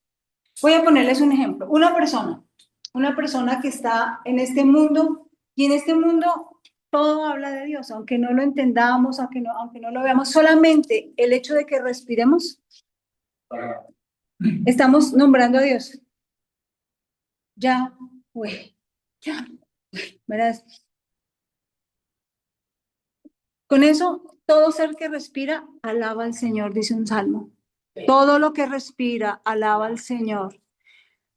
Voy a ponerles un ejemplo. Una persona que está en este mundo y en este mundo todo habla de Dios, aunque no lo entendamos, aunque no lo veamos, solamente el hecho de que respiremos, estamos nombrando a Dios. Ya, güey, ya, ¿verdad? Con eso, todo ser que respira, alaba al Señor, dice un salmo. Todo lo que respira, alaba al Señor.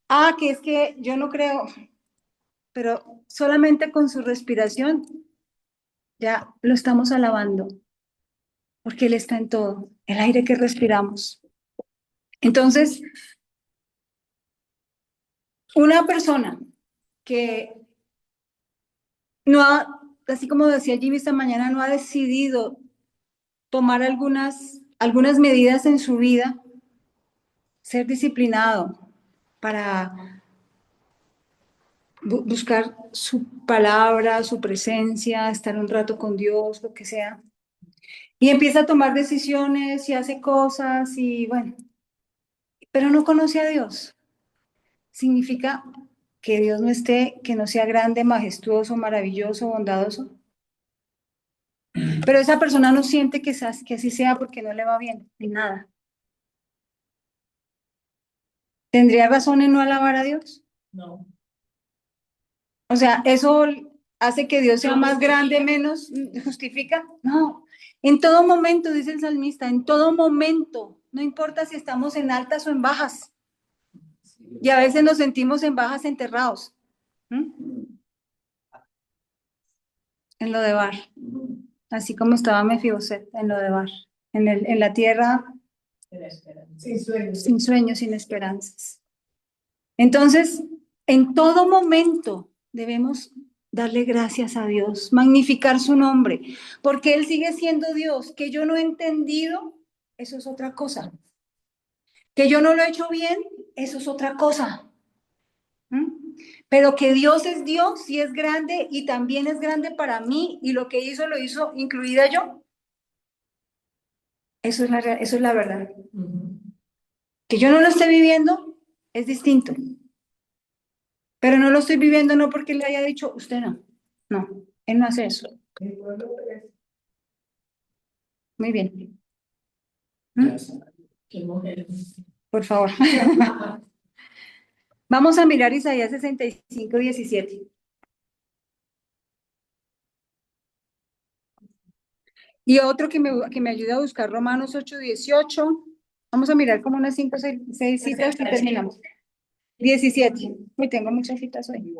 Ah, que es que yo no creo, pero solamente con su respiración ya lo estamos alabando, porque Él está en todo, el aire que respiramos. Entonces, una persona que no ha, así como decía Jimmy esta mañana, no ha decidido tomar algunas medidas en su vida, ser disciplinado para buscar su palabra, su presencia, estar un rato con Dios, lo que sea. Y empieza a tomar decisiones y hace cosas y bueno, pero no conoce a Dios. Significa que Dios no esté, que no sea grande, majestuoso, maravilloso, bondadoso. Pero esa persona no siente que así sea porque no le va bien, en nada. ¿Tendría razón en no alabar a Dios? No. O sea, ¿eso hace que Dios sea más grande, menos? ¿Justifica? No. En todo momento, dice el salmista, en todo momento, no importa si estamos en altas o en bajas. Y a veces nos sentimos en bajas enterrados. En lo de Bar. Así como estaba Mefiboset en lo de Bar. En la tierra sin sueños, sin esperanzas. Entonces, en todo momento debemos darle gracias a Dios, magnificar su nombre, porque Él sigue siendo Dios. Que yo no he entendido, eso es otra cosa. Que yo no lo he hecho bien, eso es otra cosa. Pero que Dios es Dios y es grande y también es grande para mí y lo que hizo lo hizo incluida yo. Eso es la verdad. Que yo no lo esté viviendo es distinto. Pero no lo estoy viviendo no porque le haya dicho, usted no. No, Él no hace eso. Muy bien. Por favor. Vamos a mirar Isaías 65, 17. Y otro que me ayuda a buscar Romanos 8, 18. Vamos a mirar como unas 5, 6 citas y terminamos. 17. Uy, tengo muchas citas hoy.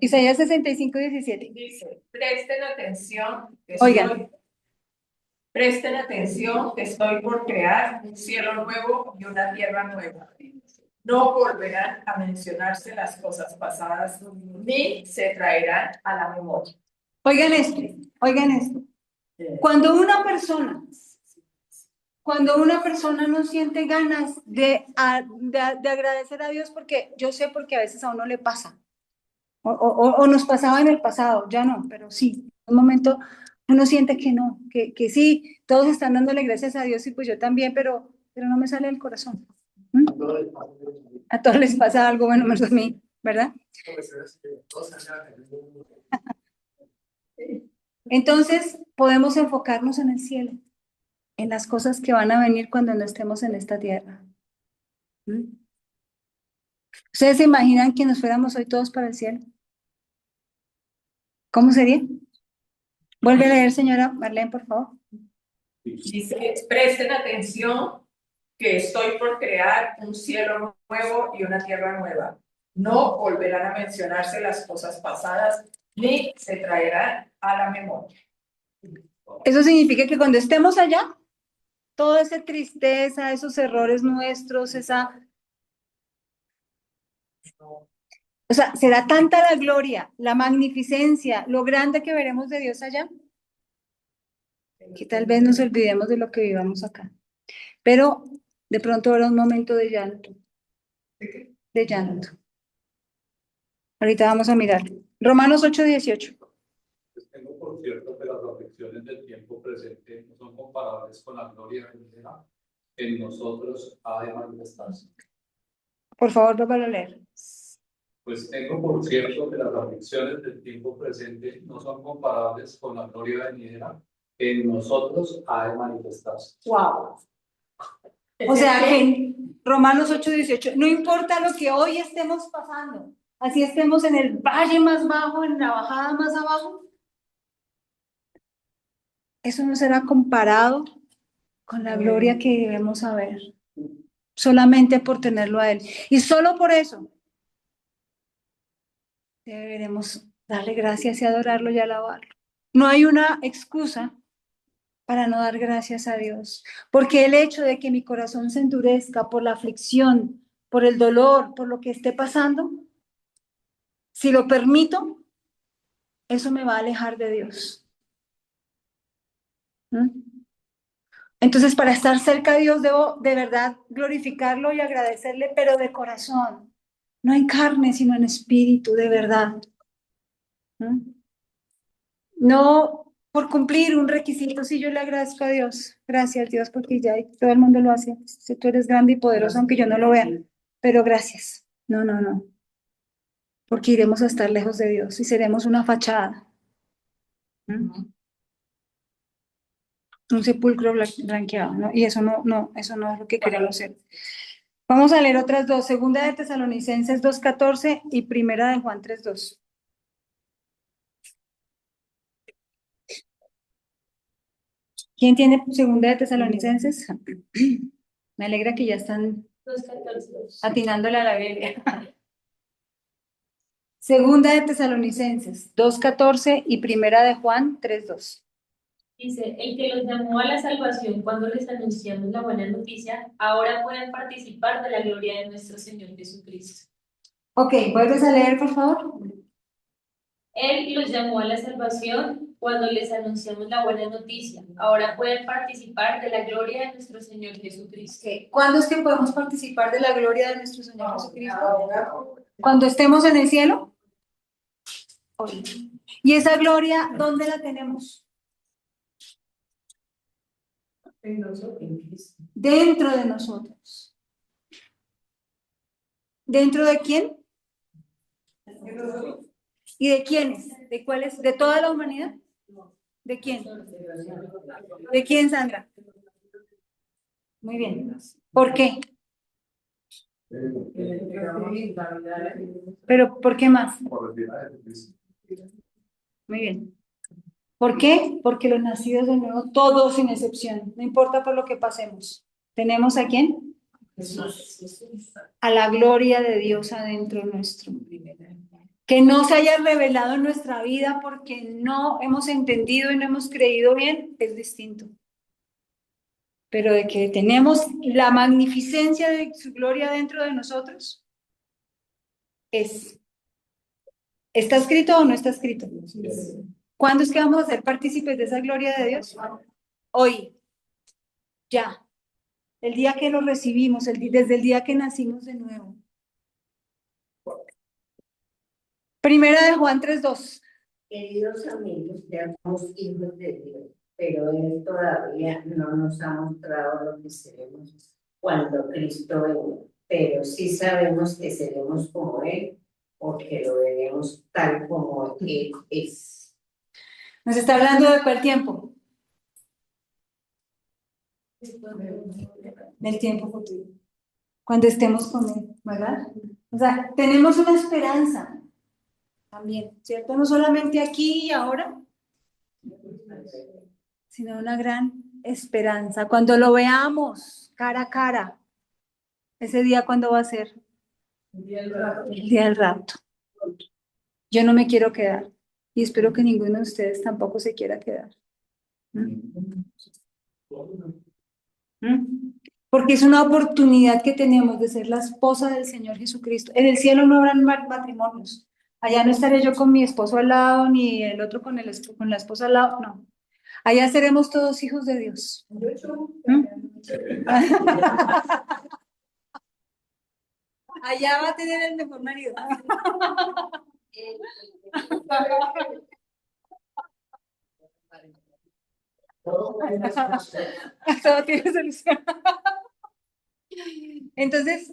Isaías 65, 17. Dice, presten atención. Oigan. Presten atención que estoy por crear un cielo nuevo y una tierra nueva. No volverán a mencionarse las cosas pasadas, ni se traerán a la memoria. Oigan esto, oigan esto. Cuando una persona no siente ganas de agradecer a Dios, porque yo sé porque a veces a uno le pasa, o nos pasaba en el pasado, ya no, pero sí, en un momento uno siente que no, que sí, todos están dándole gracias a Dios y pues yo también, pero no me sale del corazón. A todos les pasa algo, bueno, menos a mí, ¿verdad? Entonces podemos enfocarnos en el cielo, en las cosas que van a venir cuando no estemos en esta tierra. ¿Ustedes se imaginan que nos fuéramos hoy todos para el cielo? ¿Cómo sería? Vuelve a leer, señora Marlene, por favor. Dice, presten atención que estoy por crear un cielo nuevo y una tierra nueva. No volverán a mencionarse las cosas pasadas, ni se traerán a la memoria. Eso significa que cuando estemos allá, toda esa tristeza, esos errores nuestros, o sea, será tanta la gloria, la magnificencia, lo grande que veremos de Dios allá, que tal vez nos olvidemos de lo que vivamos acá. Pero de pronto habrá un momento de llanto. De llanto. Ahorita vamos a mirar. Romanos 8, 18. Pues tengo por cierto que las aflicciones del tiempo presente no son comparables con la gloria venidera que en nosotros ha de manifestarse. Por favor, vuelva a leer. Pues tengo por cierto que las aflicciones del tiempo presente no son comparables con la gloria venidera que en nosotros ha de manifestarse. ¡Wow! O sea que en Romanos 8, 18, no importa lo que hoy estemos pasando, así estemos en el valle más bajo, en la bajada más abajo, eso no será comparado con la gloria que debemos saber, solamente por tenerlo a Él. Y solo por eso deberemos darle gracias y adorarlo y alabarlo. No hay una excusa para no dar gracias a Dios, porque el hecho de que mi corazón se endurezca por la aflicción, por el dolor, por lo que esté pasando, si lo permito, eso me va a alejar de Dios. ¿Mm? Entonces, para estar cerca de Dios, debo de verdad glorificarlo y agradecerle, pero de corazón, no en carne, sino en espíritu, de verdad. ¿Mm? No por cumplir un requisito, sí, yo le agradezco a Dios. Gracias, Dios, porque ya todo el mundo lo hace. Si tú eres grande y poderoso, aunque yo no lo vea, pero gracias. No, no, no. Porque iremos a estar lejos de Dios y seremos una fachada. ¿Mm? Un sepulcro blanqueado, ¿no? Y eso no es lo que queremos ser. Vamos a leer otras dos, segunda de Tesalonicenses 2:14 y primera de Juan 3:2. ¿Quién tiene segunda de Tesalonicenses? Me alegra que ya están 2:14. atinándole a la Biblia. Segunda de Tesalonicenses 2:14 y primera de Juan 3:2. Dice, el que los llamó a la salvación cuando les anunciamos la buena noticia, ahora pueden participar de la gloria de nuestro Señor Jesucristo. Ok, ¿vuelves a leer, por favor? Él los llamó a la salvación cuando les anunciamos la buena noticia. Ahora pueden participar de la gloria de nuestro Señor Jesucristo. Okay. ¿Cuándo es que podemos participar de la gloria de nuestro Señor Jesucristo? ¿Cuando estemos en el cielo? Hoy. ¿Y esa gloria dónde la tenemos? Dentro de nosotros. ¿Dentro de quién? ¿Y de quiénes? ¿De cuáles? ¿De toda la humanidad? ¿De quién? ¿De quién, Sandra? Muy bien. ¿Por qué? ¿Pero por qué más? Muy bien. ¿Por qué? Porque los nacidos de nuevo, todos sin excepción, no importa por lo que pasemos. ¿Tenemos a quién? A la gloria de Dios adentro nuestro. Que no se haya revelado en nuestra vida porque no hemos entendido y no hemos creído bien, es distinto. Pero de que tenemos la magnificencia de su gloria dentro de nosotros, es. ¿Está escrito o no está escrito? ¿Cuándo es que vamos a ser partícipes de esa gloria de Dios? Hoy, ya. El día que lo recibimos, desde el día que nacimos de nuevo. Primera de Juan 3:2. Queridos amigos, ya somos hijos de Dios, pero Él todavía no nos ha mostrado lo que seremos cuando Cristo venga. Pero sí sabemos que seremos como Él, porque lo veremos tal como Él es. Nos está hablando de cuál tiempo. Del tiempo futuro. Cuando estemos con Él, ¿verdad? O sea, tenemos una esperanza también, ¿cierto? No solamente aquí y ahora, sino una gran esperanza. Cuando lo veamos cara a cara, ese día, ¿cuándo va a ser? El día del rapto. Yo no me quiero quedar y espero que ninguno de ustedes tampoco se quiera quedar. ¿Mm? ¿Mm? Porque es una oportunidad que tenemos de ser la esposa del Señor Jesucristo. En el cielo no habrán matrimonios. Allá no estaré yo con mi esposo al lado, ni el otro con la esposa al lado, no. Allá seremos todos hijos de Dios. ¿Mm? Allá va a tener el mejor marido. Todo tiene solución. Entonces,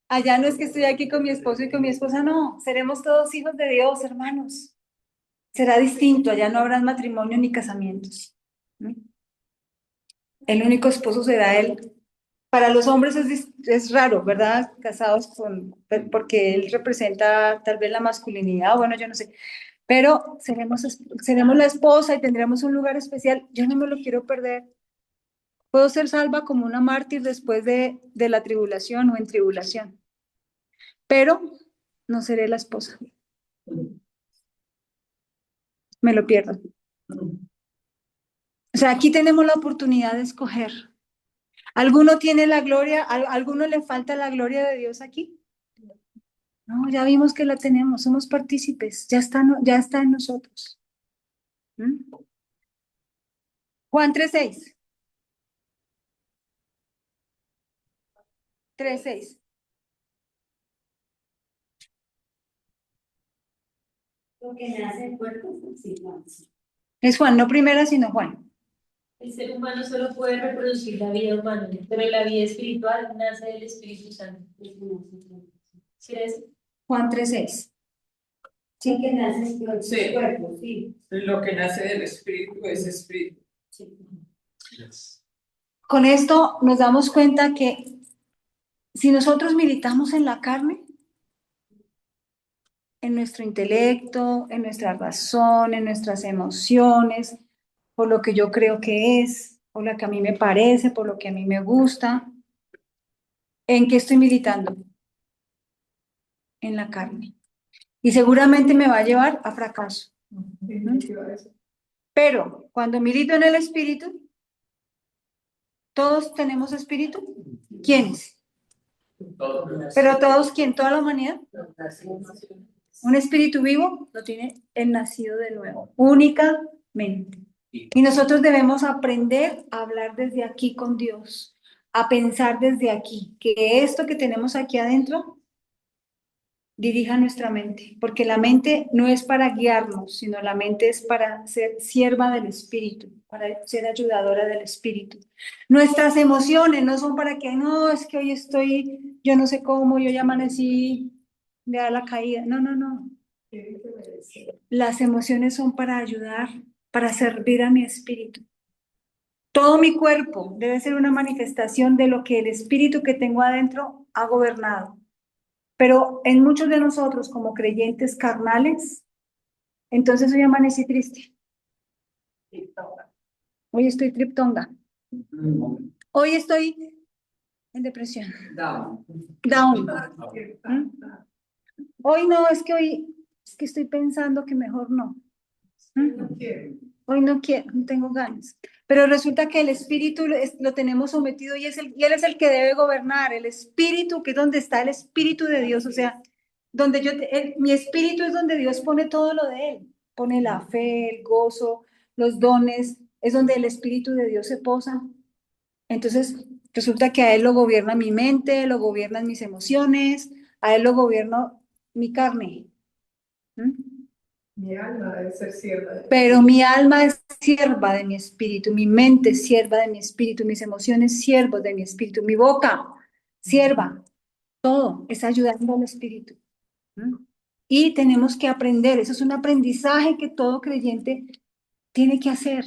allá no es que estoy aquí con mi esposo y con mi esposa, no. Seremos todos hijos de Dios, hermanos. Será distinto, allá no habrán matrimonio ni casamientos. ¿Mm? El único esposo será él. Para los hombres es raro, ¿verdad? Casados porque él representa tal vez la masculinidad, bueno, yo no sé. Pero seremos la esposa y tendremos un lugar especial. Yo no me lo quiero perder. Puedo ser salva como una mártir después de la tribulación o en tribulación, pero no seré la esposa. me lo pierdo. O sea, aquí tenemos la oportunidad de escoger. ¿Alguno tiene la gloria? ¿Alguno le falta la gloria de Dios aquí? No, ya vimos que la tenemos, somos partícipes, ya está en nosotros. ¿Mm? Juan 3:6. 3:6. Lo que nace del cuerpo, sí, no. Es Juan, no primera, sino Juan. El ser humano solo puede reproducir la vida humana, pero la vida espiritual nace del Espíritu Santo. ¿Sí es? Juan 3:6. Sí, que nace del Sí. cuerpo, sí. Lo que nace del espíritu es espíritu. Con esto nos damos cuenta que si nosotros militamos en la carne, en nuestro intelecto, en nuestra razón, en nuestras emociones, por lo que yo creo que es, por lo que a mí me parece, por lo que a mí me gusta, ¿en qué estoy militando? En la carne. Y seguramente me va a llevar a fracaso. Pero cuando milito en el espíritu, ¿todos tenemos espíritu? ¿Quiénes? Pero todos, ¿quién? ¿Toda la humanidad? Un espíritu vivo lo tiene el nacido de nuevo, únicamente. Y nosotros debemos aprender a hablar desde aquí con Dios, a pensar desde aquí, que esto que tenemos aquí adentro dirija nuestra mente, porque la mente no es para guiarnos, sino la mente es para ser sierva del Espíritu, para ser ayudadora del Espíritu. Nuestras emociones no son para que, no, es que hoy estoy, yo no sé cómo, yo ya amanecí, me da la caída. No, no, no. Las emociones son para ayudar, para servir a mi espíritu. Todo mi cuerpo debe ser una manifestación de lo que el espíritu que tengo adentro ha gobernado. Pero en muchos de nosotros, como creyentes carnales, entonces hoy amanecí triste. Hoy estoy triptonga. Hoy estoy en depresión. Down. ¿Mm? Hoy no, es que estoy pensando que mejor no. Hoy no quiero, no tengo ganas. Pero resulta que el espíritu lo tenemos sometido y él es el que debe gobernar. El espíritu, que es donde está el espíritu de Dios, o sea, donde mi espíritu es donde Dios pone todo lo de él. Pone la fe, el gozo, los dones, es donde el espíritu de Dios se posa. Entonces, resulta que a él lo gobierna mi mente, lo gobiernan mis emociones, a él lo gobierna mi carne. ¿Mm? Mi alma debe ser sierva. Pero mi alma es sierva de mi espíritu, mi mente es sierva de mi espíritu, mis emociones siervos de mi espíritu, mi boca sierva, todo es ayudando al espíritu. ¿Mm? Y tenemos que aprender, eso es un aprendizaje que todo creyente tiene que hacer.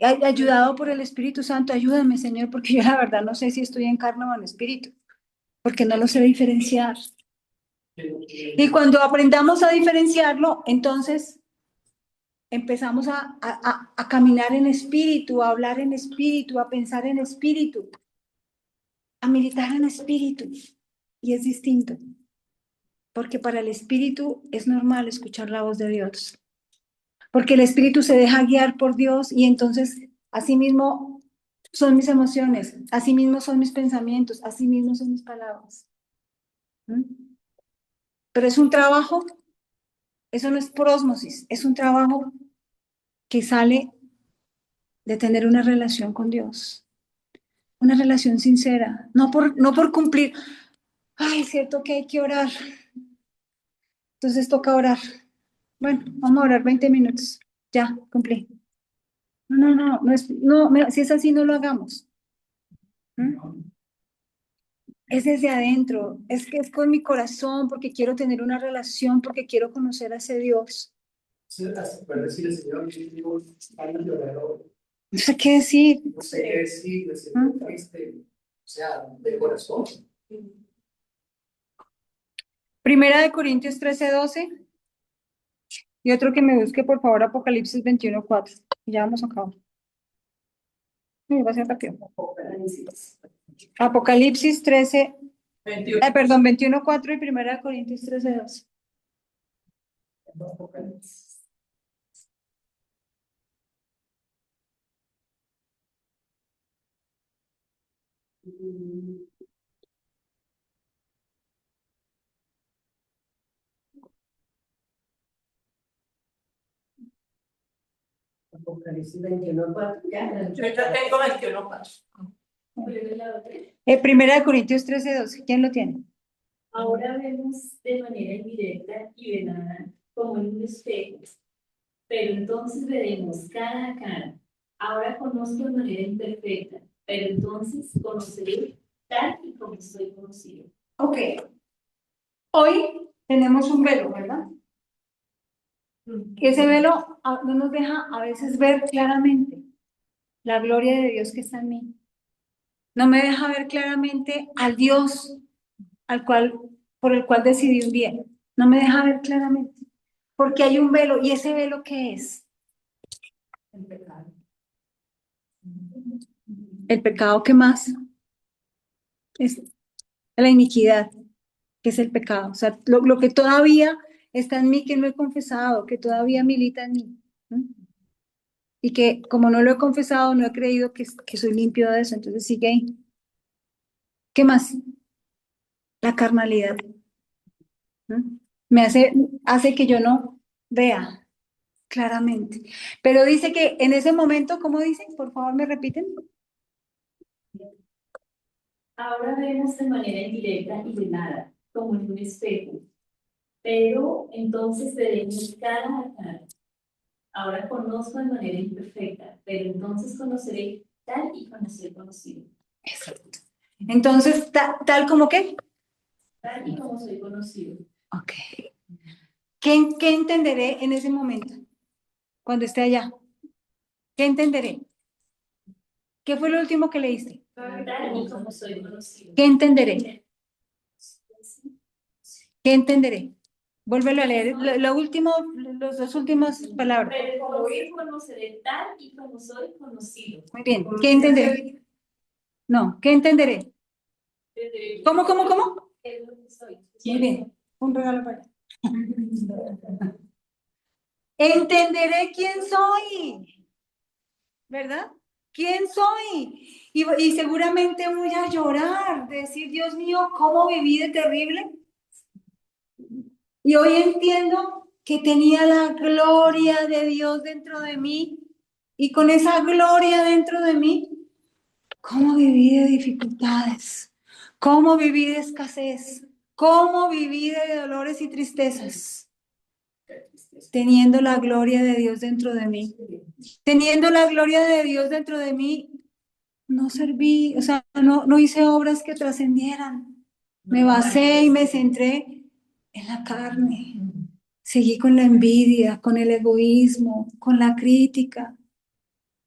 Ayudado por el Espíritu Santo, ayúdame, Señor, porque yo la verdad no sé si estoy en carne o en espíritu, porque no lo sé diferenciar. Y cuando aprendamos a diferenciarlo, entonces empezamos a caminar en espíritu, a hablar en espíritu, a pensar en espíritu, a militar en espíritu. Y es distinto, porque para el espíritu es normal escuchar la voz de Dios, porque el espíritu se deja guiar por Dios y entonces así mismo son mis emociones, así mismo son mis pensamientos, así mismo son mis palabras. ¿Mm? Pero es un trabajo, eso no es por ósmosis, es un trabajo que sale de tener una relación con Dios, una relación sincera, no por cumplir. Ay, es cierto que hay que orar, entonces toca orar. Bueno, vamos a orar 20 minutos, ya, cumplí. Si es así, no lo hagamos. ¿Mm? Es desde adentro, es que es con mi corazón, porque quiero tener una relación, porque quiero conocer a ese Dios. Para decirle, Señor, yo No sé qué decir. no sé qué decir, o sea, de corazón. Primera de Corintios 13:12 y otro que me busque, por favor, Apocalipsis 21:4. Ya vamos a acabar. Va a ser rápido. Apocalipsis 13, 21:4 y Primera de Corintios 13:12. Apocalipsis 21:4, ya. Yo ya tengo 21 pasos. Primera de Corintios 13:12. ¿Quién lo tiene? Ahora vemos de manera indirecta y velada como en un espejo, pero entonces veremos cara a cara. Ahora conozco de manera imperfecta, pero entonces conoceré tal y como soy conocido. Ok. Hoy tenemos un velo, ¿verdad? Ese velo no nos deja a veces ver claramente la gloria de Dios que está en mí. No me deja ver claramente al Dios por el cual decidí un día. No me deja ver claramente. Porque hay un velo. ¿Y ese velo qué es? El pecado. El pecado, ¿qué más? Es la iniquidad, que es el pecado. O sea, lo que todavía está en mí, que no he confesado, que todavía milita en mí. ¿No? Y que como no lo he confesado, no he creído que soy limpio de eso, entonces sigue ahí. ¿Qué más? La carnalidad. ¿No? Me hace que yo no vea claramente. Pero dice que en ese momento, ¿cómo dicen? Por favor, ¿me repiten? Ahora vemos de manera indirecta y velada, como en un espejo, pero entonces veremos cara a cara. Ahora conozco de manera imperfecta, pero entonces conoceré tal y como soy conocido. Exacto. Entonces, ¿tal como qué? Tal y como soy conocido. Ok. ¿Qué entenderé en ese momento? Cuando esté allá. ¿Qué entenderé? ¿Qué fue lo último que leíste? Tal y como soy conocido. ¿Qué entenderé? ¿Qué entenderé? Vuélvelo a leer. Lo último, las dos últimas palabras. Pero hoy conoceré tal y como soy conocido. Muy bien. ¿Qué entenderé? No, ¿qué entenderé? ¿Cómo? Es lo que soy. Muy bien. Un regalo para ti. Entenderé quién soy, ¿verdad? ¿Quién soy? Y seguramente voy a llorar, decir, Dios mío, ¿cómo viví de terrible? Y hoy entiendo que tenía la gloria de Dios dentro de mí. Y con esa gloria dentro de mí, ¿cómo viví de dificultades? ¿Cómo viví de escasez? ¿Cómo viví de dolores y tristezas? Teniendo la gloria de Dios dentro de mí. Teniendo la gloria de Dios dentro de mí, no serví, o sea, no hice obras que trascendieran. Me basé y me centré en la carne. Seguí con la envidia, con el egoísmo, con la crítica.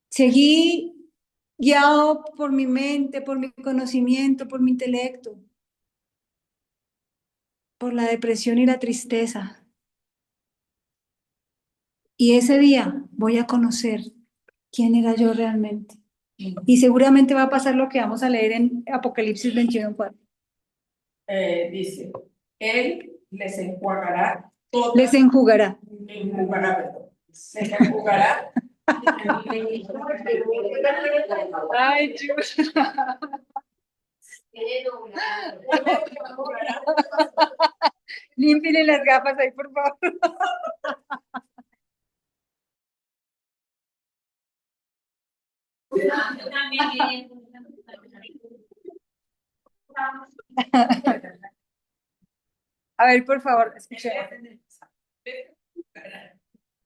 Seguí guiado por mi mente, por mi conocimiento, por mi intelecto, por la depresión y la tristeza. Y ese día voy a conocer quién era yo realmente. Y seguramente va a pasar lo que vamos a leer en Apocalipsis 21:4. Dice, Él les enjuagará Les enjugará. perdón. Les enjugará. Ay, Dios. Límpiale las gafas ahí, por favor. A ver, por favor, escuche.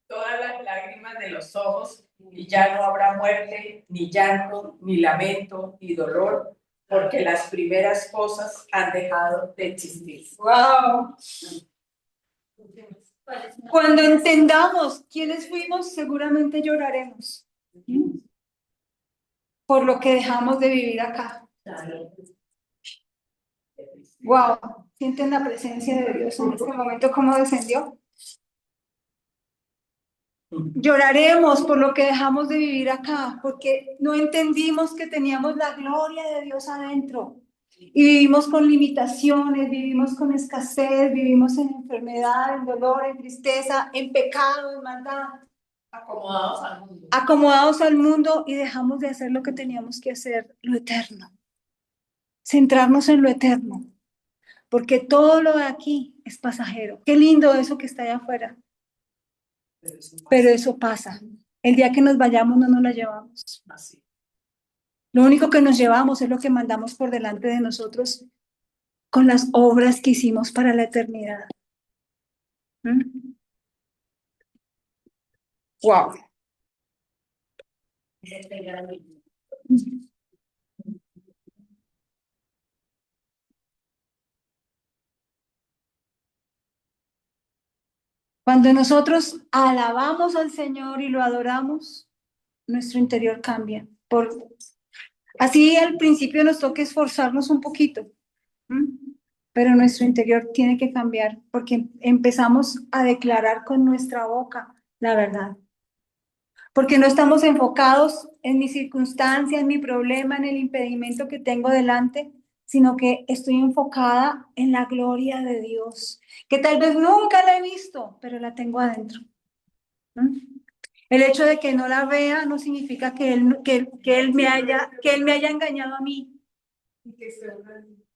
Todas las lágrimas de los ojos, y ya no habrá muerte, ni llanto, ni lamento, ni dolor, porque las primeras cosas han dejado de existir. ¡Wow! Cuando entendamos quiénes fuimos, seguramente lloraremos. Por lo que dejamos de vivir acá. ¡Wow! ¿Sienten la presencia de Dios en este momento cómo descendió? Lloraremos por lo que dejamos de vivir acá, porque no entendimos que teníamos la gloria de Dios adentro. Y vivimos con limitaciones, vivimos con escasez, vivimos en enfermedad, en dolor, en tristeza, en pecado, en maldad. Acomodados al mundo. Acomodados al mundo y dejamos de hacer lo que teníamos que hacer, lo eterno. centrarnos en lo eterno, porque todo lo de aquí es pasajero. Qué lindo eso que está allá afuera, pero eso pasa. El día que nos vayamos no nos la llevamos. Lo único que nos llevamos es lo que mandamos por delante de nosotros con las obras que hicimos para la eternidad. ¿Mm? Wow. Cuando nosotros alabamos al Señor y lo adoramos, nuestro interior cambia. Así al principio nos toca esforzarnos un poquito, ¿m? Pero nuestro interior tiene que cambiar porque empezamos a declarar con nuestra boca la verdad. Porque no estamos enfocados en mi circunstancia, en mi problema, en el impedimento que tengo delante, sino que estoy enfocada en la gloria de Dios, que tal vez nunca la he visto, pero la tengo adentro. ¿Mm? El hecho de que no la vea no significa que él me haya engañado a mí.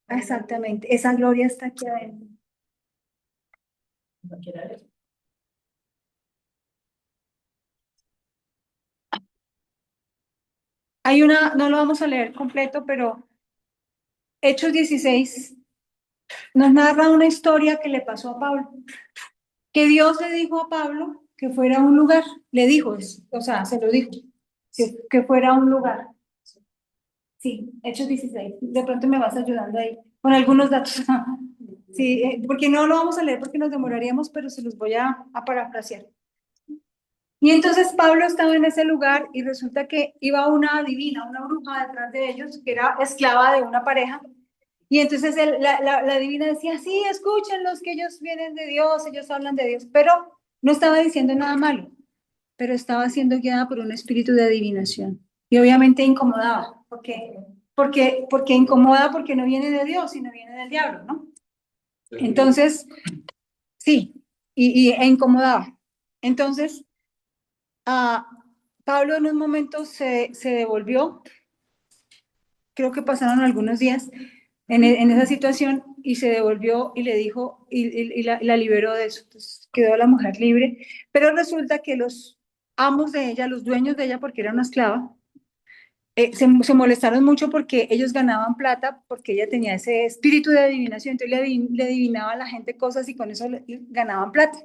Exactamente, esa gloria está aquí adentro. Hay no lo vamos a leer completo, pero Hechos 16 nos narra una historia que le pasó a Pablo, que Dios le dijo a Pablo que fuera a un lugar, le dijo, o sea, se lo dijo, que fuera a un lugar. Sí, Hechos 16. De pronto me vas ayudando ahí con algunos datos. Sí, porque no lo vamos a leer porque nos demoraríamos, pero se los voy a parafrasear. Y entonces Pablo estaba en ese lugar y resulta que iba una adivina, una bruja detrás de ellos, que era esclava de una pareja. Y entonces la adivina decía, sí, escúchenlos, que ellos vienen de Dios, ellos hablan de Dios, pero no estaba diciendo nada malo, pero estaba siendo guiada por un espíritu de adivinación. Y obviamente incomodaba, porque incomoda porque no viene de Dios, sino viene del diablo, ¿no? Entonces, sí, e incomodaba. Entonces, Pablo en un momento se devolvió, creo que pasaron algunos días en esa situación y se devolvió y le dijo y la liberó de eso. Entonces quedó la mujer libre, pero resulta que los amos de ella, los dueños de ella, porque era una esclava, se molestaron mucho porque ellos ganaban plata, porque ella tenía ese espíritu de adivinación, entonces le adivinaba a la gente cosas y con eso ganaban plata.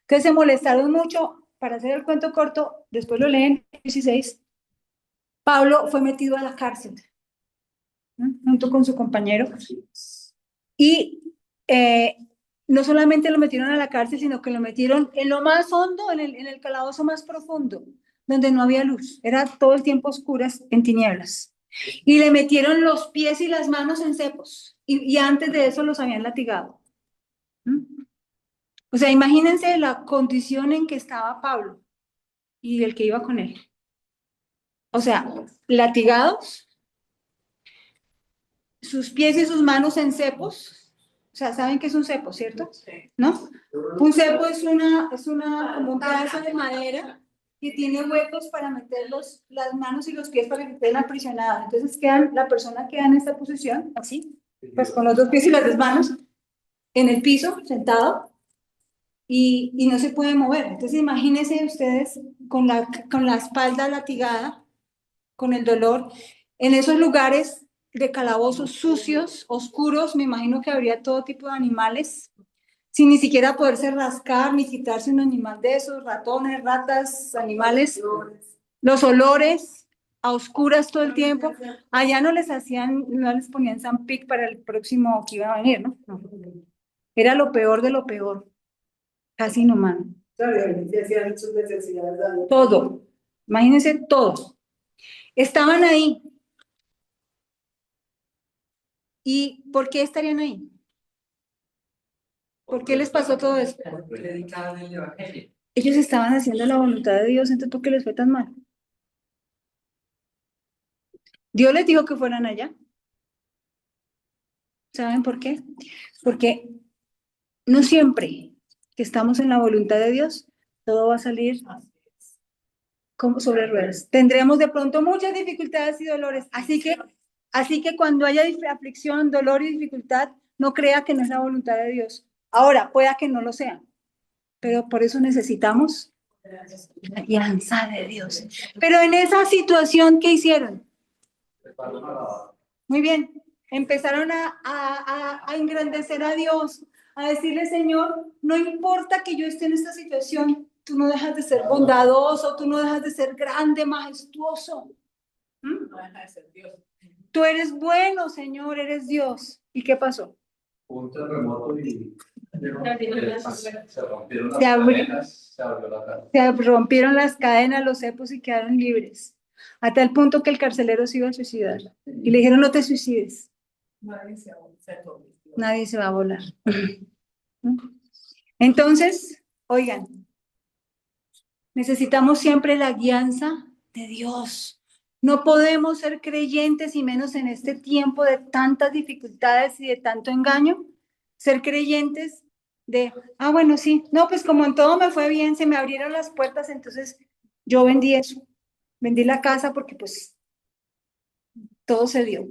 Entonces se molestaron mucho. Para hacer el cuento corto, después lo leen, 16, Pablo fue metido a la cárcel, ¿no? Junto con su compañero. Y no solamente lo metieron a la cárcel, sino que lo metieron en lo más hondo, en el calabozo más profundo, donde no había luz. Era todo el tiempo oscuras, en tinieblas. Y le metieron los pies y las manos en cepos. Y antes de eso los habían latigado. ¿Mm? O sea, imagínense la condición en que estaba Pablo y el que iba con él. O sea, latigados, sus pies y sus manos en cepos. O sea, ¿saben qué es un cepo, cierto? ¿No? Un cepo es como un pedazo de madera que tiene huecos para meter las manos y los pies para que estén aprisionados. Entonces la persona queda en esta posición, así, pues con los dos pies y las dos manos, en el piso, sentado, y no se puede mover. Entonces imagínense ustedes con la espalda latigada, con el dolor, en esos lugares de calabozos sucios, oscuros, me imagino que habría todo tipo de animales, sin ni siquiera poderse rascar ni quitarse un animal de esos, ratones, ratas, animales, los olores a oscuras todo el tiempo. Allá no les ponían Zampic para el próximo que iba a venir, ¿no? No. Era lo peor de lo peor, casi inhumano. Todo, imagínense todo. Estaban ahí. ¿Y por qué estarían ahí? ¿Por qué les pasó todo esto? Ellos estaban haciendo la voluntad de Dios, entonces ¿por qué les fue tan mal? Dios les dijo que fueran allá. ¿Saben por qué? Porque no siempre que estamos en la voluntad de Dios, todo va a salir como sobre ruedas. Tendremos de pronto muchas dificultades y dolores. Así que Así que cuando haya aflicción, dolor y dificultad, no crea que no es la voluntad de Dios. Ahora, pueda que no lo sea, pero por eso necesitamos la alianza de Dios. Pero en esa situación, ¿qué hicieron? Muy bien, empezaron a engrandecer a Dios, a decirle, Señor, no importa que yo esté en esta situación, tú no dejas de ser bondadoso, tú no dejas de ser grande, majestuoso. ¿Mm? No deja de ser Dios. Tú eres bueno, Señor, eres Dios. ¿Y qué pasó? Un terremoto y se rompieron las Se abrió. cadenas, se abrió la cara. Se rompieron las cadenas, los cepos y quedaron libres. A tal punto que el carcelero se iba a suicidar. Y le dijeron, no te suicides. Nadie se va a volar. Entonces, oigan, necesitamos siempre la guianza de Dios. No podemos ser creyentes y menos en este tiempo de tantas dificultades y de tanto engaño, ser creyentes de, bueno, sí, no, pues como en todo me fue bien, se me abrieron las puertas, entonces yo vendí eso, vendí la casa porque pues todo se dio.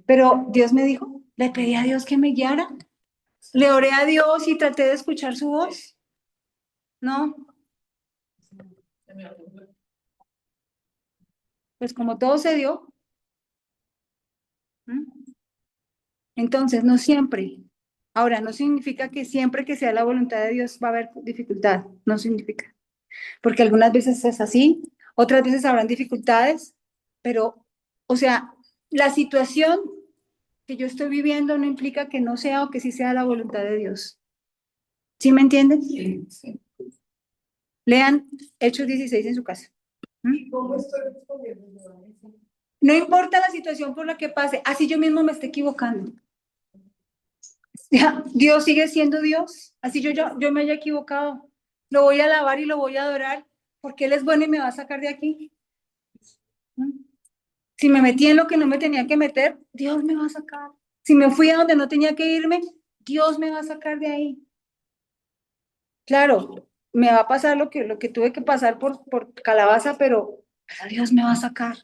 Pero Dios me dijo, le pedí a Dios que me guiara, le oré a Dios y traté de escuchar su voz. No, pues como todo se dio. Entonces, no siempre. Ahora, no significa que siempre que sea la voluntad de Dios va a haber dificultad. No significa. Porque algunas veces es así, otras veces habrán dificultades, pero, o sea, la situación que yo estoy viviendo no implica que no sea o que sí sea la voluntad de Dios. ¿Sí me entienden? Sí. Lean Hechos 16 en su casa. ¿Cómo estoy respondiendo? No importa la situación por la que pase, así yo mismo me esté equivocando. Ya, Dios sigue siendo Dios, así yo me haya equivocado. Lo voy a alabar y lo voy a adorar porque Él es bueno y me va a sacar de aquí. Si me metí en lo que no me tenía que meter, Dios me va a sacar. Si me fui a donde no tenía que irme, Dios me va a sacar de ahí. Claro, me va a pasar lo que tuve que pasar por calabaza, pero Dios me va a sacar.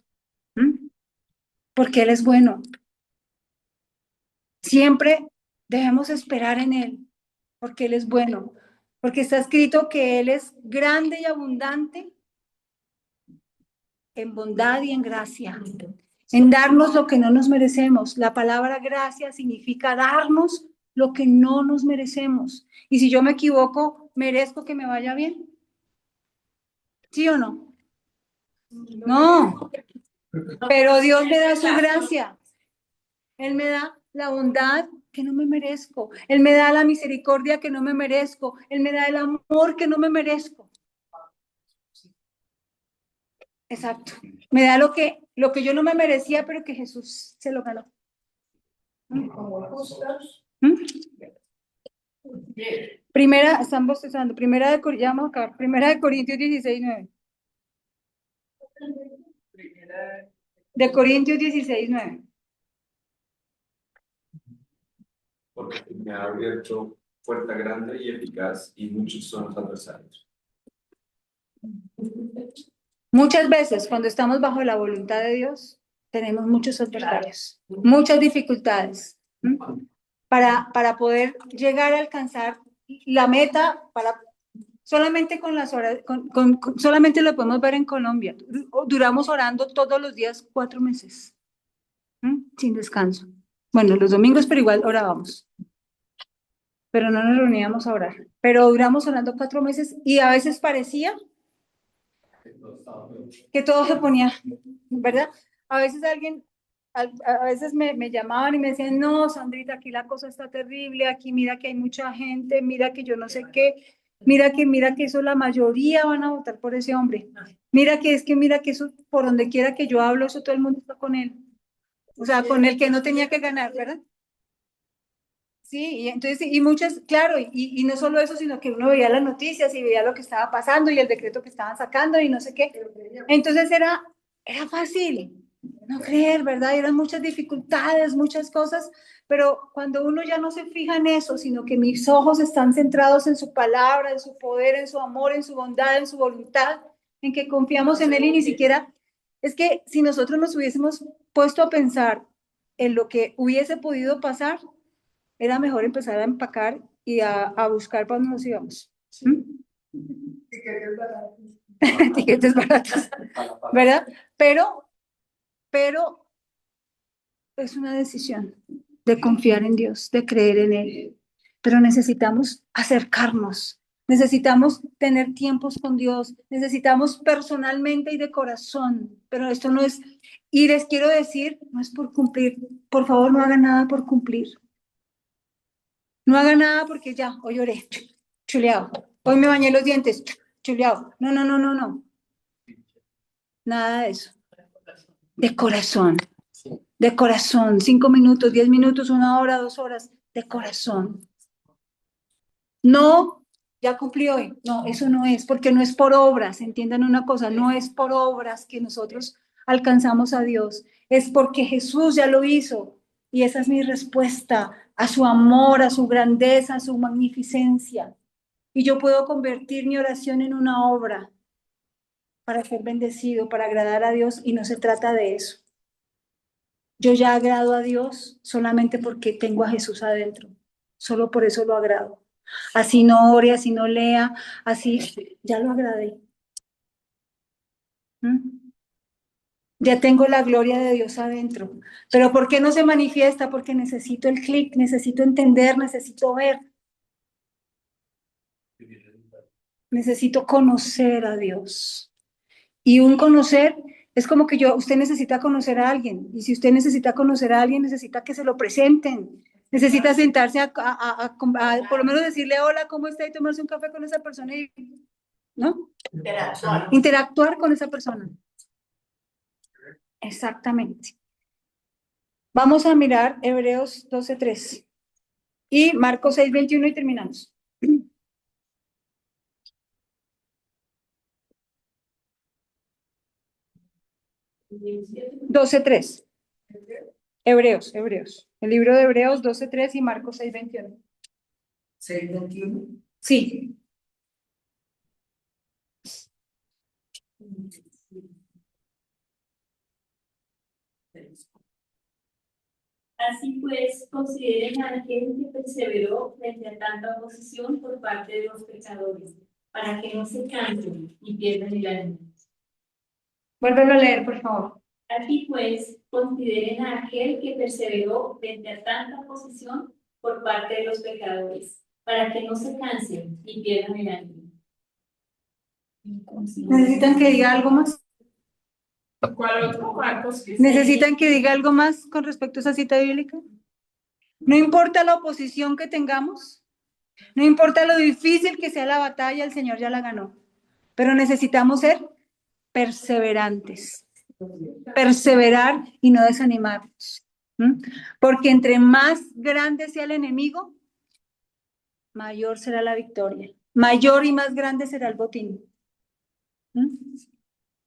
Porque Él es bueno. Siempre debemos esperar en Él, porque Él es bueno. Porque está escrito que Él es grande y abundante en bondad y en gracia, en darnos lo que no nos merecemos. La palabra gracia significa darnos lo que no nos merecemos. Y si yo me equivoco, ¿merezco que me vaya bien? ¿Sí o no? No, pero Dios me da su gracia. Él me da la bondad que no me merezco. Él me da la misericordia que no me merezco. Él me da el amor que no me merezco. Exacto. Me da lo que yo no me merecía, pero que Jesús se lo ganó. Primera, estamos usando, ya vamos a acabar. Primera de Corintios 16, 9. De Corintios 16, 9. Porque me ha abierto puerta grande y eficaz y muchos son los adversarios. Muchas veces cuando estamos bajo la voluntad de Dios, tenemos muchos adversarios, muchas dificultades. Para poder llegar a alcanzar la meta, solamente con las horas, solamente lo podemos ver en Colombia. Duramos orando todos los días 4 meses, sin descanso. Bueno, los domingos, pero igual orábamos. Pero no nos reuníamos a orar. Pero duramos orando 4 meses y a veces parecía que todo se ponía, ¿verdad? A veces a veces me llamaban y me decían, no, Sandrita, aquí la cosa está terrible, aquí mira que hay mucha gente, mira que yo no sé qué, mira que eso la mayoría van a votar por ese hombre. Mira que eso, por donde quiera que yo hablo, eso todo el mundo está con él. O sea, con el que no tenía que ganar, ¿verdad? Sí, y entonces, y muchas, claro, y no solo eso, sino que uno veía las noticias y veía lo que estaba pasando y el decreto que estaban sacando y no sé qué. Entonces era fácil no creer, ¿verdad? Eran muchas dificultades, muchas cosas, pero cuando uno ya no se fija en eso, sino que mis ojos están centrados en su palabra, en su poder, en su amor, en su bondad, en su voluntad, en que confiamos en Él y ni siquiera Es que si nosotros nos hubiésemos puesto a pensar en lo que hubiese podido pasar, era mejor empezar a empacar y a buscar para dónde nos íbamos. Tiquetes baratos, ¿verdad? Pero es una decisión de confiar en Dios, de creer en Él. Pero necesitamos acercarnos, necesitamos tener tiempos con Dios, necesitamos personalmente y de corazón. Pero esto no es, y les quiero decir, no es por cumplir. Por favor, no hagan nada por cumplir. No hagan nada porque ya, hoy lloré, chuleado. Hoy me bañé los dientes, chuleado. No, no, no, no, no. Nada de eso. De corazón. De corazón, 5 minutos, 10 minutos, 1 hora, 2 horas, de corazón. No, ya cumplí hoy. No, eso no es, porque no es por obras, entiendan una cosa, no es por obras que nosotros alcanzamos a Dios, es porque Jesús ya lo hizo. Y esa es mi respuesta a su amor, a su grandeza, a su magnificencia. Y yo puedo convertir mi oración en una obra para ser bendecido, para agradar a Dios, y no se trata de eso. Yo ya agrado a Dios solamente porque tengo a Jesús adentro. Solo por eso lo agrado. Así no ore, así no lea, así ya lo agradé. ¿Mm? Ya tengo la gloria de Dios adentro. Pero ¿por qué no se manifiesta? Porque necesito el clic, necesito entender, necesito ver, necesito conocer a Dios. Y un conocer es como que usted necesita conocer a alguien. Y si usted necesita conocer a alguien, necesita que se lo presenten. Necesita sentarse por lo menos decirle hola, ¿cómo está? Y tomarse un café con esa persona y, ¿no? Interactuar con esa persona. Exactamente. Vamos a mirar Hebreos 12:3 y Marcos 6:21 y terminamos. 12:3. Hebreos. El libro de Hebreos 12:3 y Marcos 6:21. 6:21. Sí. Así pues, consideren a aquel que perseveró frente a tanta oposición por parte de los pecadores, para que no se cansen y pierdan el ánimo. Vuélvelo a leer, por favor. Así pues, consideren a aquel que perseveró frente a tanta oposición por parte de los pecadores, para que no se cansen y pierdan el ánimo. ¿Necesitan que diga algo más? ¿Cuál otro, Marcos? ¿Necesitan que diga algo más con respecto a esa cita bíblica? No importa la oposición que tengamos, no importa lo difícil que sea la batalla, el Señor ya la ganó. Pero necesitamos ser perseverantes, perseverar y no desanimarnos. Porque entre más grande sea el enemigo, mayor será la victoria. Mayor y más grande será el botín.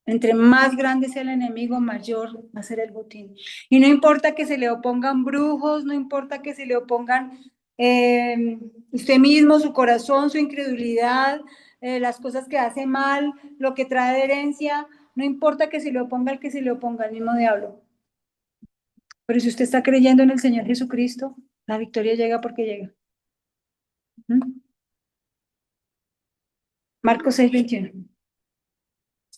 Entre más grande sea el enemigo, mayor va a ser el botín. Y no importa que se le opongan brujos, no importa que se le opongan usted mismo, su corazón, su incredulidad, las cosas que hace mal, lo que trae de herencia, no importa que se le oponga el que se le oponga, el mismo diablo. Pero si usted está creyendo en el Señor Jesucristo, la victoria llega porque llega. Marcos 6:21.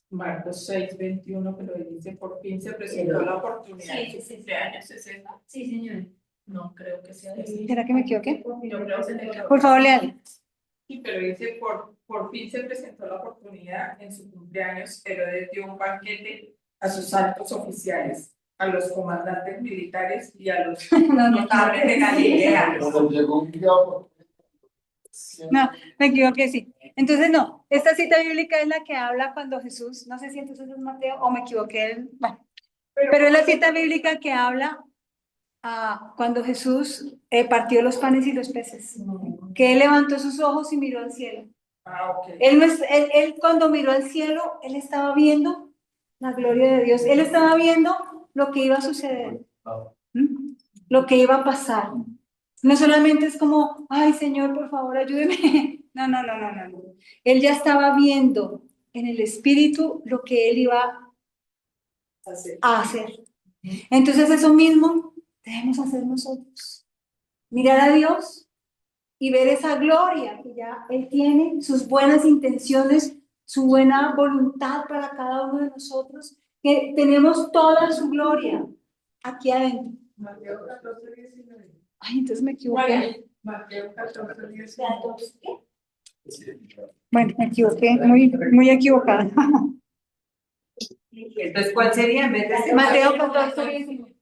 Marcos 6:21, pero dice, por fin se presentó la oportunidad Sí, en su cumpleaños, ¿es esa? Sí, señor. No, creo que sea esa. ¿Será que me equivoqué? Yo creo que es Por favor, léale. Sí, pero dice, por fin se presentó la oportunidad en su cumpleaños, Herodes dio un banquete a sus altos oficiales, a los comandantes militares y a los notables de Galilea. No, me equivoqué, sí. Entonces, no, esta cita bíblica es la que habla cuando Jesús, no sé si entonces es Mateo o me equivoqué, bueno, pero es la cita bíblica que habla cuando Jesús partió los panes y los peces, que él levantó sus ojos y miró al cielo. Ok. Él cuando miró al cielo, él estaba viendo la gloria de Dios, él estaba viendo lo que iba a suceder, lo que iba a pasar. No solamente es como, ay Señor, por favor, ayúdeme. No. Él ya estaba viendo en el Espíritu lo que él iba a hacer. Entonces eso mismo debemos hacer nosotros. Mirar a Dios y ver esa gloria que ya Él tiene, sus buenas intenciones, su buena voluntad para cada uno de nosotros, que tenemos toda su gloria aquí adentro. Mateo 14:19. Ay, entonces me equivoqué. Mateo 14:19. Bueno, me equivoqué, muy equivocada. Entonces, ¿cuál sería en vez de Mateo 14:19.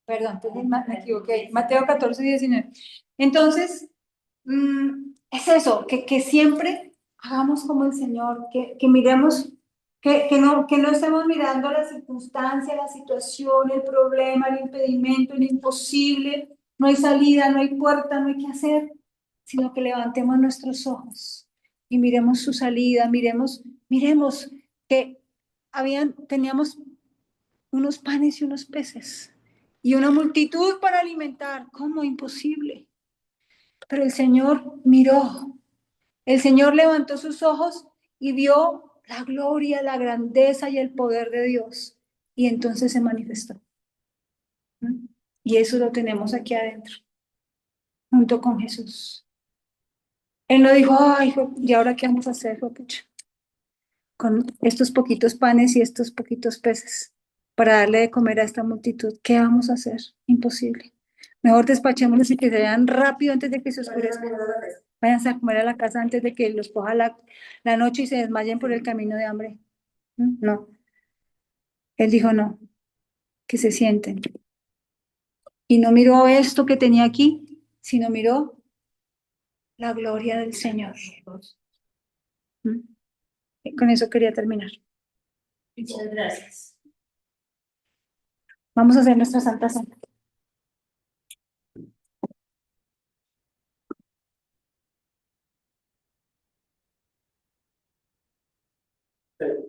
Perdón, entonces me equivoqué. Mateo 14:19. Entonces, es eso, que siempre hagamos como el Señor, que miremos, que no estemos mirando la circunstancia, la situación, el problema, el impedimento, el imposible, no hay salida, no hay puerta, no hay qué hacer, sino que levantemos nuestros ojos y miremos su salida, miremos que teníamos unos panes y unos peces y una multitud para alimentar. ¿Cómo? Imposible. Pero el Señor miró, el Señor levantó sus ojos y vio la gloria, la grandeza y el poder de Dios. Y entonces se manifestó. Y eso lo tenemos aquí adentro, junto con Jesús. Él no dijo, ay, ¿y ahora qué vamos a hacer, pucha? Con estos poquitos panes y estos poquitos peces para darle de comer a esta multitud. ¿Qué vamos a hacer? Imposible. Mejor despachémonos y que se vean rápido antes de que se oscurezca. Váyanse a comer a la casa antes de que los coja la noche y se desmayen por el camino de hambre. No. Él dijo no, que se sienten. Y no miró esto que tenía aquí, sino miró la gloria del Señor. Y con eso quería terminar. Muchas gracias. Vamos a hacer nuestra Santa Cena. Sí.